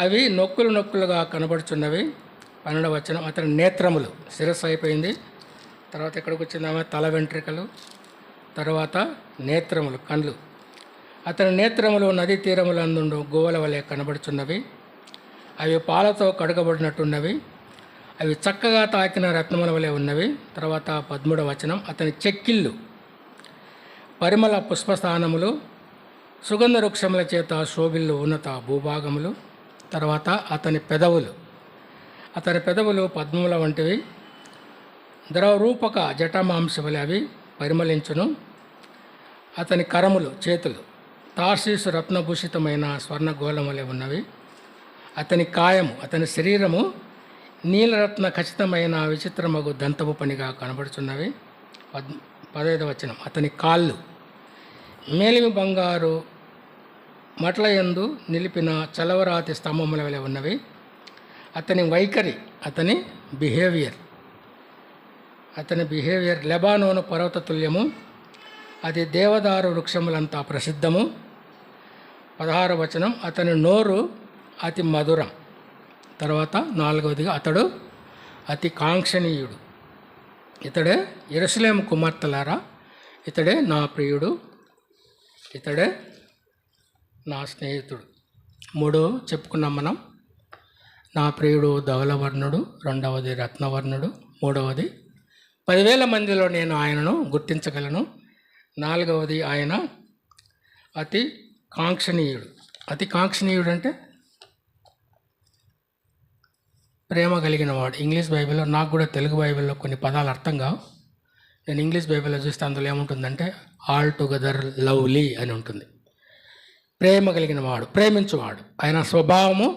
అవి నొక్కులు నొక్కులుగా కనబడుచున్నవి. 12వ వచనం, అతని నేత్రములు, శిరస్సు అయిపోయింది, తర్వాత ఎక్కడికి వచ్చిందామా, తల వెంట్రుకలు, తర్వాత నేత్రములు, కళ్ళు. అతని నేత్రములు నదీ తీరములందుండు గోవల వలె కనబడుచున్నవి, అవి పాలతో కడగబడినట్టున్నవి, అవి చక్కగా తాకిన రత్నముల వలె ఉన్నవి. తర్వాత 13వ వచనం, అతని చెక్కిళ్ళు పరిమళ పుష్పస్థానములు, సుగంధ వృక్షముల చేత శోభిల్లు ఉన్నత భూభాగములు. తర్వాత అతని పెదవులు పద్మముల వంటివి, ద్రవరూపక జటమాంసములు, అవి పరిమళించును. అతని కరములు, చేతులు తార్షీసు రత్నభూషితమైన స్వర్ణగోళములే ఉన్నవి. అతని కాయము, అతని శరీరము నీలరత్న ఖచ్చితమైన విచిత్రమగు దంతపు పనిగా కనబడుచున్నవి. 15వ వచనం, అతని కాళ్ళు మేలిమి బంగారు మట్లయందు నిలిపిన చలవరాతి స్తంభముల వలె ఉన్నవి. అతని వైఖరి, అతని బిహేవియర్ లెబానోను పర్వత తుల్యము, అది దేవదారు వృక్షములంతా ప్రసిద్ధము. 16వ వచనం, అతని నోరు అతి మధురం. తర్వాత 4వదిగా, అతడు అతి కాంక్షణీయుడు. ఇతడే యెరూషలేము కుమార్తెలారా, ఇతడే నా ప్రియుడు, ఇతడే నా స్నేహితుడు. 3 చెప్పుకున్నాం మనం. నా ప్రియుడు ధవలవర్ణుడు, 2వది రత్నవర్ణుడు, 3వది 10,000 మందిలో నేను ఆయనను గుర్తించగలను, 4వది ఆయన అతి కాంక్షణీయుడు. అతి కాంక్షణీయుడు అంటే ప్రేమ కలిగిన వాడు. ఇంగ్లీష్ బైబిల్లో, నాకు కూడా తెలుగు బైబిల్లో కొన్ని పదాలు అర్థం కావు. నేను ఇంగ్లీష్ బైబిల్లో చూస్తే అందులో ఏముంటుందంటే ఆల్ టుగెదర్ లవ్లీ అని ఉంటుంది. ప్రేమ కలిగిన వాడు, ప్రేమించువాడు. ఆయన స్వభావము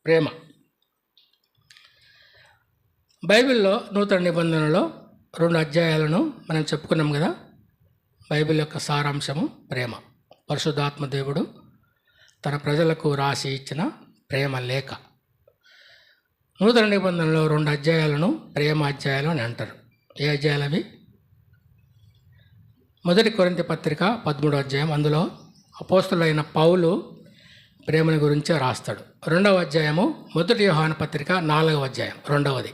ప్రేమ. బైబిల్లో నూతన నిబంధనలో 2 అధ్యాయాలను మనం చెప్పుకున్నాం కదా. బైబిల్ యొక్క సారాంశము ప్రేమ. పరిశుద్ధాత్మ దేవుడు తన ప్రజలకు రాసి ఇచ్చిన ప్రేమ లేఖ. నూతన నిబంధనలో 2 అధ్యాయాలను ప్రేమ అధ్యాయాలు అని అంటారు. ఏ అధ్యాయాలు అవి? 1 కొరింథీ పత్రిక 13వ అధ్యాయం, అందులో అపోస్తలుడైన పౌలు ప్రేమను గురించే రాస్తాడు. 2వ అధ్యాయము 1 యోహాను పత్రిక 4వ అధ్యాయం, 2వది.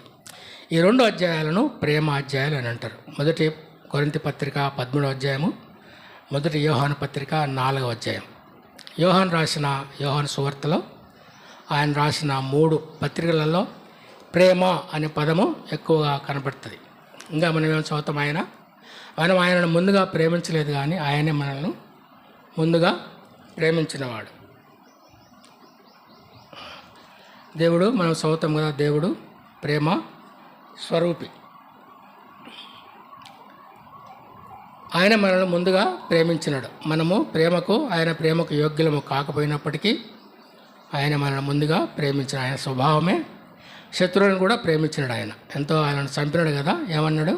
ఈ 2 అధ్యాయాలను ప్రేమ అధ్యాయాలు అని అంటారు. 1 కొరింథీ పత్రిక 13వ అధ్యాయము, 1 యోహాను పత్రిక 4వ అధ్యాయం. యోహాను సువార్తలో ఆయన రాసిన 3 పత్రికలలో ప్రేమ అనే పదము ఎక్కువగా కనబడుతుంది. ఇంకా మనం ఏం చదువుతాం, మనం ఆయనను ముందుగా ప్రేమించలేదు, కానీ ఆయనే మనల్ని ముందుగా ప్రేమించినవాడు. దేవుడు, మనం చదువుతాం కదా, దేవుడు ప్రేమ స్వరూపి. ఆయన మనల్ని ముందుగా ప్రేమించినాడు. మనము ఆయన ప్రేమకు యోగ్యులము కాకపోయినప్పటికీ ఆయన మనల్ని ముందుగా ప్రేమించిన, ఆయన స్వభావమే శత్రువులను కూడా ప్రేమించినాడు. ఆయన ఎంతో ఆయనను చంపినాడు కదా. ఏమన్నాడు?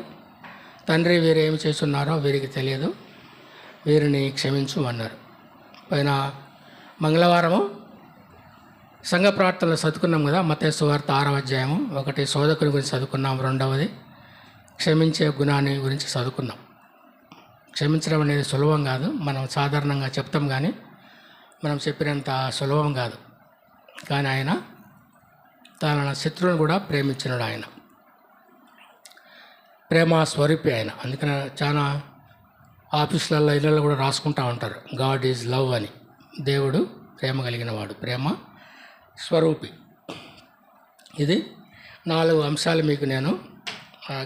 తండ్రి, వీరు ఏమి చేస్తున్నారో వీరికి తెలియదు, వీరిని క్షమించు అన్నారు. పైన మంగళవారము సంఘ ప్రార్థనలు చదువుకున్నాం కదా. మత్తయి సువార్త 6వ అధ్యాయము, 1 శోధకుని గురించి చదువుకున్నాం, 2వది క్షమించే గుణాన్ని గురించి చదువుకున్నాం. క్షమించడం అనేది సులభం కాదు. మనం సాధారణంగా చెప్తాం, కానీ మనం చెప్పినంత సులభం కాదు. కానీ ఆయన తన శత్రువుని కూడా ప్రేమించినాడు. ఆయన ప్రేమ స్వరూపి ఆయన. అందుకని చాలా ఆఫీసులలో, ఇళ్ళల్లో కూడా రాసుకుంటూ ఉంటారు, గాడ్ ఈజ్ లవ్ అని. దేవుడు ప్రేమ కలిగిన వాడు, ప్రేమ స్వరూపి. ఇది 4 అంశాలు మీకు నేను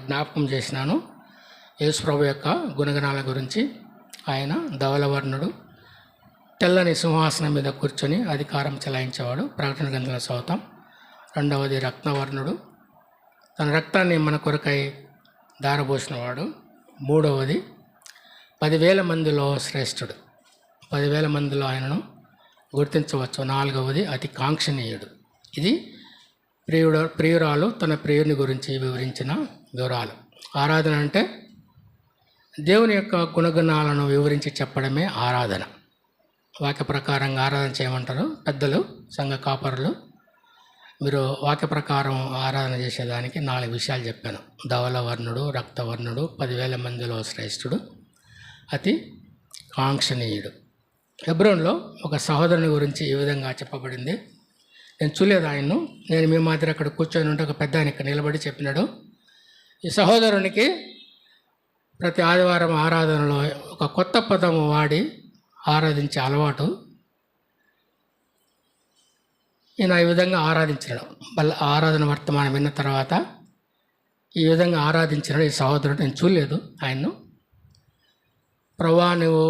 జ్ఞాపకం చేసినాను. యేసు ప్రభు యొక్క గుణగణాల గురించి. ఆయన ధవలవర్ణుడు, తెల్లని సింహాసనం మీద కూర్చొని అధికారం చెలాయించేవాడు. ప్రకటన గ్రంథంలో చదువుతాం. 2వది రత్నవర్ణుడు, తన రక్తాన్ని మన కొరకై దారబోసినవాడు. 3వది 10,000 మందిలో శ్రేష్ఠుడు, 10,000 మందిలో ఆయనను గుర్తించవచ్చు. 4వది అతి కాంక్షణీయుడు. ఇది ప్రియురాలు తన ప్రియుని గురించి వివరించిన వివరాలు. ఆరాధన అంటే దేవుని యొక్క గుణగణాలను వివరించి చెప్పడమే ఆరాధన. వాక్య ప్రకారంగా ఆరాధన చేయమంటారు పెద్దలు, సంఘ కాపరులు. మీరు వాక్య ప్రకారం ఆరాధన చేసేదానికి 4 విషయాలు చెప్పాను. ధవలవర్ణుడు, రక్తవర్ణుడు, 10,000 మందిలో శ్రేష్ఠుడు, అతి కాంక్షణీయుడు. హెబ్రోన్లో ఒక సహోదరుని గురించి ఈ విధంగా చెప్పబడింది. నేను చూడలేదు ఆయన్ను. నేను మీ మాదిరి అక్కడ కూర్చొని ఉంటే ఒక పెద్ద ఆయన ఇక్కడ నిలబడి చెప్పినాడు, ఈ సహోదరునికి ప్రతి ఆదివారం ఆరాధనలో ఒక కొత్త పదము వాడి ఆరాధించే అలవాటు. ఈయన ఈ విధంగా ఆరాధించినాడు. మళ్ళీ ఆరాధన వర్తమానం విన్న తర్వాత ఈ విధంగా ఆరాధించినాడు ఈ సహోదరుడు. నేను చూడలేదు ఆయన్ను. ప్రభువా, నువ్వు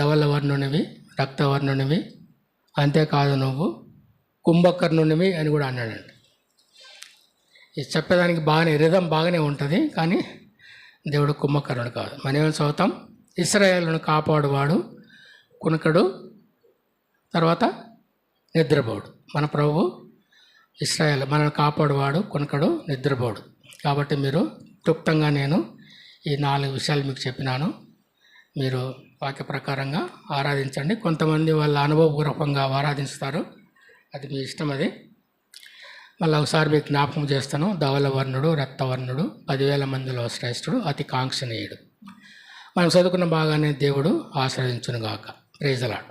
ధవలవర్ణునివి, రక్తవర్ణునివి, అంతేకాదు నువ్వు కుంభకర్ణునివి అని కూడా అన్నాడండి. ఇది చెప్పేదానికి రిధం బాగానే ఉంటుంది, కానీ దేవుడు కుంభకర్ణుడు కాదు. మనం ఏం చదువుతాం? ఇశ్రాయేలును కాపాడువాడు, కునకడు, తర్వాత నిద్రపోడు. మన ప్రభువు ఇశ్రాయేల్ మనల్ని కాపాడువాడు, కునకడు, నిద్రపోడు. కాబట్టి మీరు క్లుప్తంగా నేను ఈ 4 విషయాలు మీకు చెప్పినాను. మీరు వాక్య ప్రకారంగా ఆరాధించండి. కొంతమంది వాళ్ళ అనుభవపూర్వకంగా ఆరాధిస్తారు, అది మీ ఇష్టం. అది మళ్ళీ ఒకసారి మీకు జ్ఞాపకం చేస్తాను. ధవలవర్ణుడు, రక్తవర్ణుడు, 10,000 మందిలో శ్రేష్ఠుడు, అతి కాంక్షణీయుడు. మనం చదువుకున్న బాగానే దేవుడు ఆశీర్వదించునుగాక. Praise the Lord.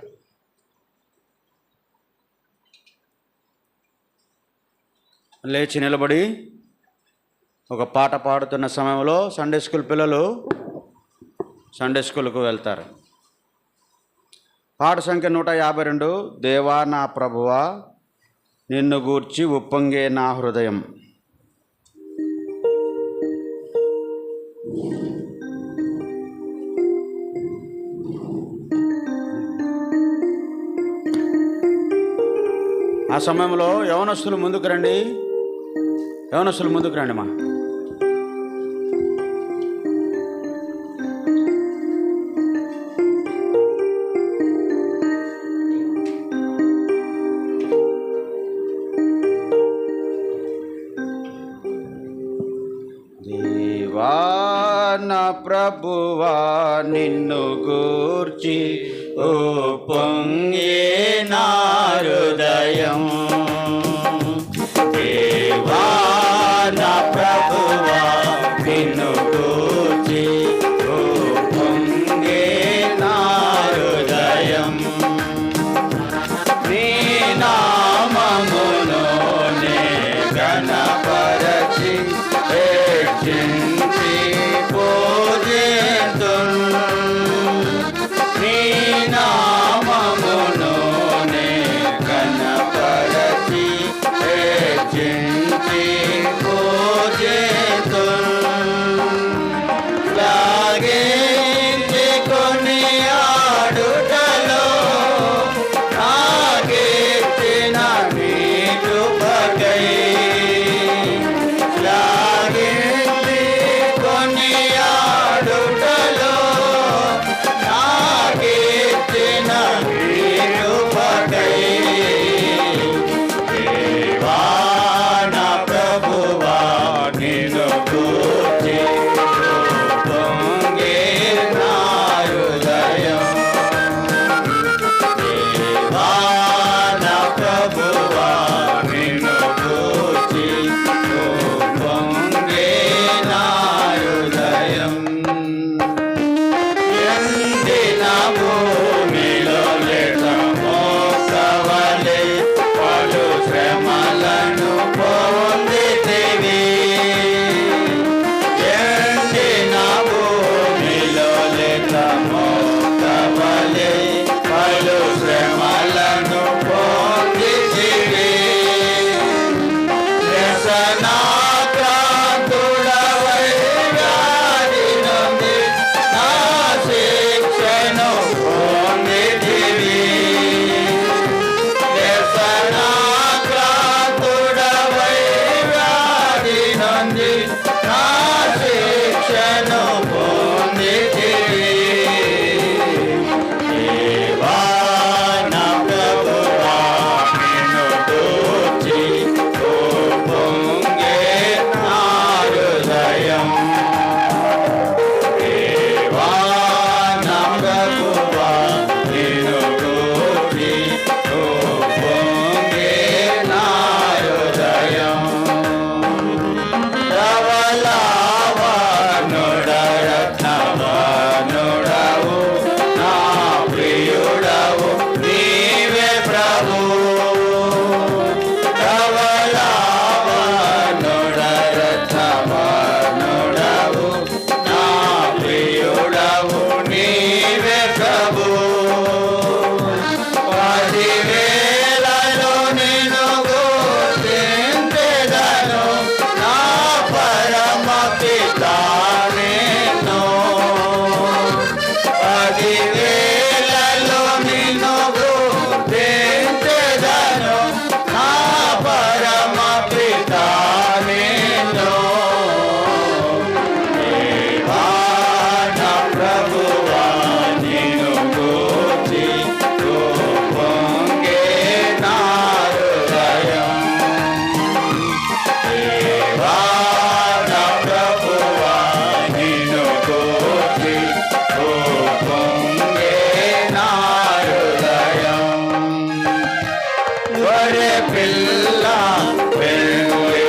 లేచి నిలబడి ఒక పాట పాడుతున్న సమయంలో సండే స్కూల్ పిల్లలు సండే స్కూల్కు వెళ్తారు. పాట సంఖ్య 152. దేవా నా ప్రభువా, నిన్ను గూర్చి ఉప్పొంగే నా హృదయం. ఆ సమయంలో యవనస్తులు ముందుకు రండి, యవనస్తులు ముందుకు రండి. మా దేవా నా ప్రభువా, నిన్ను గూర్చి ఓ పొంగే నా హృదయం. దేవా నా ప్రభువా, నిన్ను గూర్చి ఓ పొంగే నా హృదయం. నీ నామమును నే ఘనపరచి హెచ్చించి పూజింతును. నీ నామమును నే ఘనపరచి హెచ్చించి పూజింతును. లాగించి కొనియాడుటలో నాకిచ్చిన నీ కృపకై. లాగించి కొనియాడుటలో నాకిచ్చిన నీ కృపకై. దేవా నా ప్రభువా, నిన్ను గూర్చి పొంగే నా హృదయం. దేవా నా ప్రభువా, నిన్ను గూర్చి పొంగే నా హృదయం. ఎండిన భూమిలో లేత మోసవలె పలు శ్రమలను పొందితివి. ఎండిన భూమిలో లేత మోసవలె పలు శ్రమలను పొందితివి. వ్యసనాక్రాంతుడవై వ్యాధి నుండి నా శిక్షను పొందితివి. వ్యసనాక్రాంతుడవై వ్యాధి నుండి నా శిక్షను పొందితివి. దేవా నా ప్రభువా, నిన్ను గూర్చి ఓ పొంగే నా హృదయం. దేవా పొంగే నా హృదయం. గొర్రె పిల్ల పెళ్ళి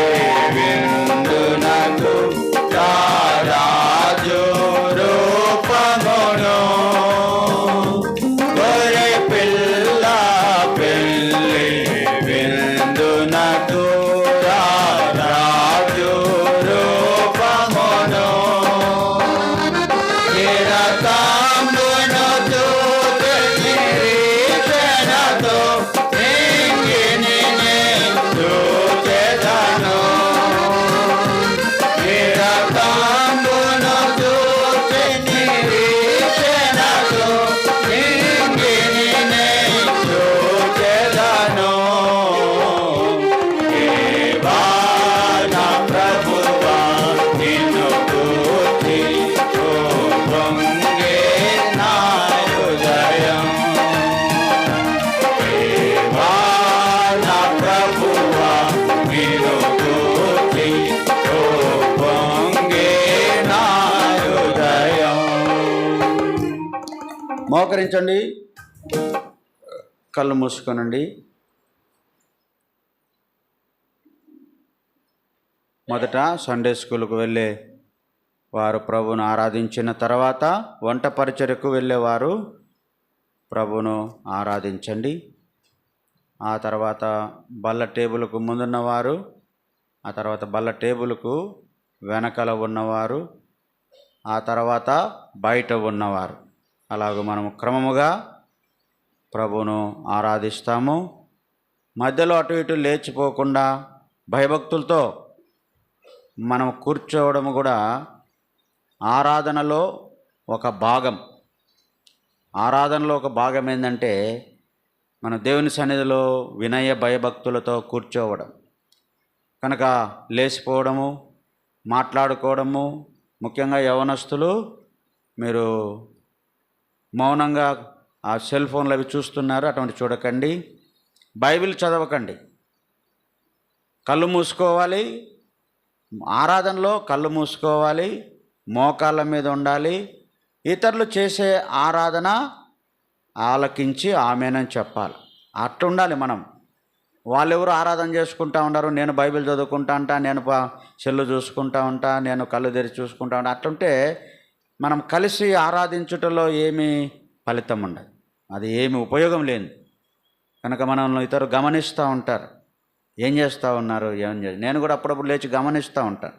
విందునకు రారాజు రూపమును. గొర్రె పిల్ల పెళ్ళి విందునకు రారాజు రూపమును. నిరతంబును చూచి నిరీక్షణతో నింగిని చూచెదను. నిరతంబును చూచి నిరీక్షణతో నింగిని చూచెదను. దేవా నా ప్రభువా నిన్ను గూర్చి పొంగే నా హృదయం. దేవా నా ప్రభువా నిన్ను గూర్చి పొంగే నా హృదయం. మోకరించండి, కళ్ళు మూసుకోనండి. మొదట సండే స్కూల్కు వెళ్ళే వారు ప్రభువును ఆరాధించిన తర్వాత వంట పరిచర్యకు వెళ్ళేవారు ప్రభువును ఆరాధించండి. ఆ తర్వాత బల్ల టేబుల్కు ముందున్నవారు, ఆ తర్వాత బల్ల టేబుల్కు వెనకల ఉన్నవారు, ఆ తర్వాత బయట ఉన్నవారు, అలాగ మనము క్రమముగా ప్రభువును ఆరాధిస్తాము. మధ్యలో అటు ఇటు లేచిపోకుండా భయభక్తులతో మనం కూర్చోవడం కూడా ఆరాధనలో ఒక భాగం. ఆరాధనలో ఒక భాగం ఏంటంటే మన దేవుని సన్నిధిలో వినయ భయభక్తులతో కూర్చోవడం. కనుక లేచిపోవడము, మాట్లాడుకోవడము, ముఖ్యంగా యవనస్తులు మీరు మౌనంగా ఆ సెల్ ఫోన్లు అవి చూస్తున్నారు, అటువంటి చూడకండి. బైబిల్ చదవకండి, కళ్ళు మూసుకోవాలి. ఆరాధనలో కళ్ళు మూసుకోవాలి, మోకాళ్ళ మీద ఉండాలి. ఇతరులు చేసే ఆరాధన ఆలకించి ఆమెనని చెప్పాలి. అట్లుండాలి మనం. వాళ్ళెవరు ఆరాధన చేసుకుంటా ఉంటారు, నేను బైబిల్ చదువుకుంటా ఉంటా, నేను సెల్లు చూసుకుంటా ఉంటా, నేను కళ్ళు తెరిచి చూసుకుంటా ఉంటా. అట్లుంటే మనం కలిసి ఆరాధించుటలో ఏమీ ఫలితం ఉండదు, అది ఏమి ఉపయోగం లేదు. కనుక మనల్ని ఇతరులు గమనిస్తూ ఉంటారు, ఏం చేస్తూ ఉన్నారు, ఏం చేసి. నేను కూడా అప్పుడప్పుడు లేచి గమనిస్తూ ఉంటాను.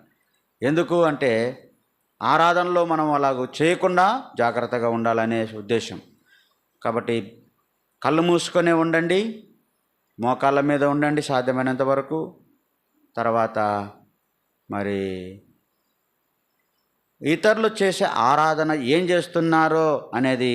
ఎందుకు అంటే ఆరాధనలో మనం అలాగూ చేయకుండా జాగ్రత్తగా ఉండాలనే ఉద్దేశం. కాబట్టి కళ్ళు మూసుకొనే ఉండండి, మోకాళ్ళ మీద ఉండండి సాధ్యమైనంత వరకు. తర్వాత మరి ఇతరులు చేసే ఆరాధన ఏం చేస్తున్నారో అనేది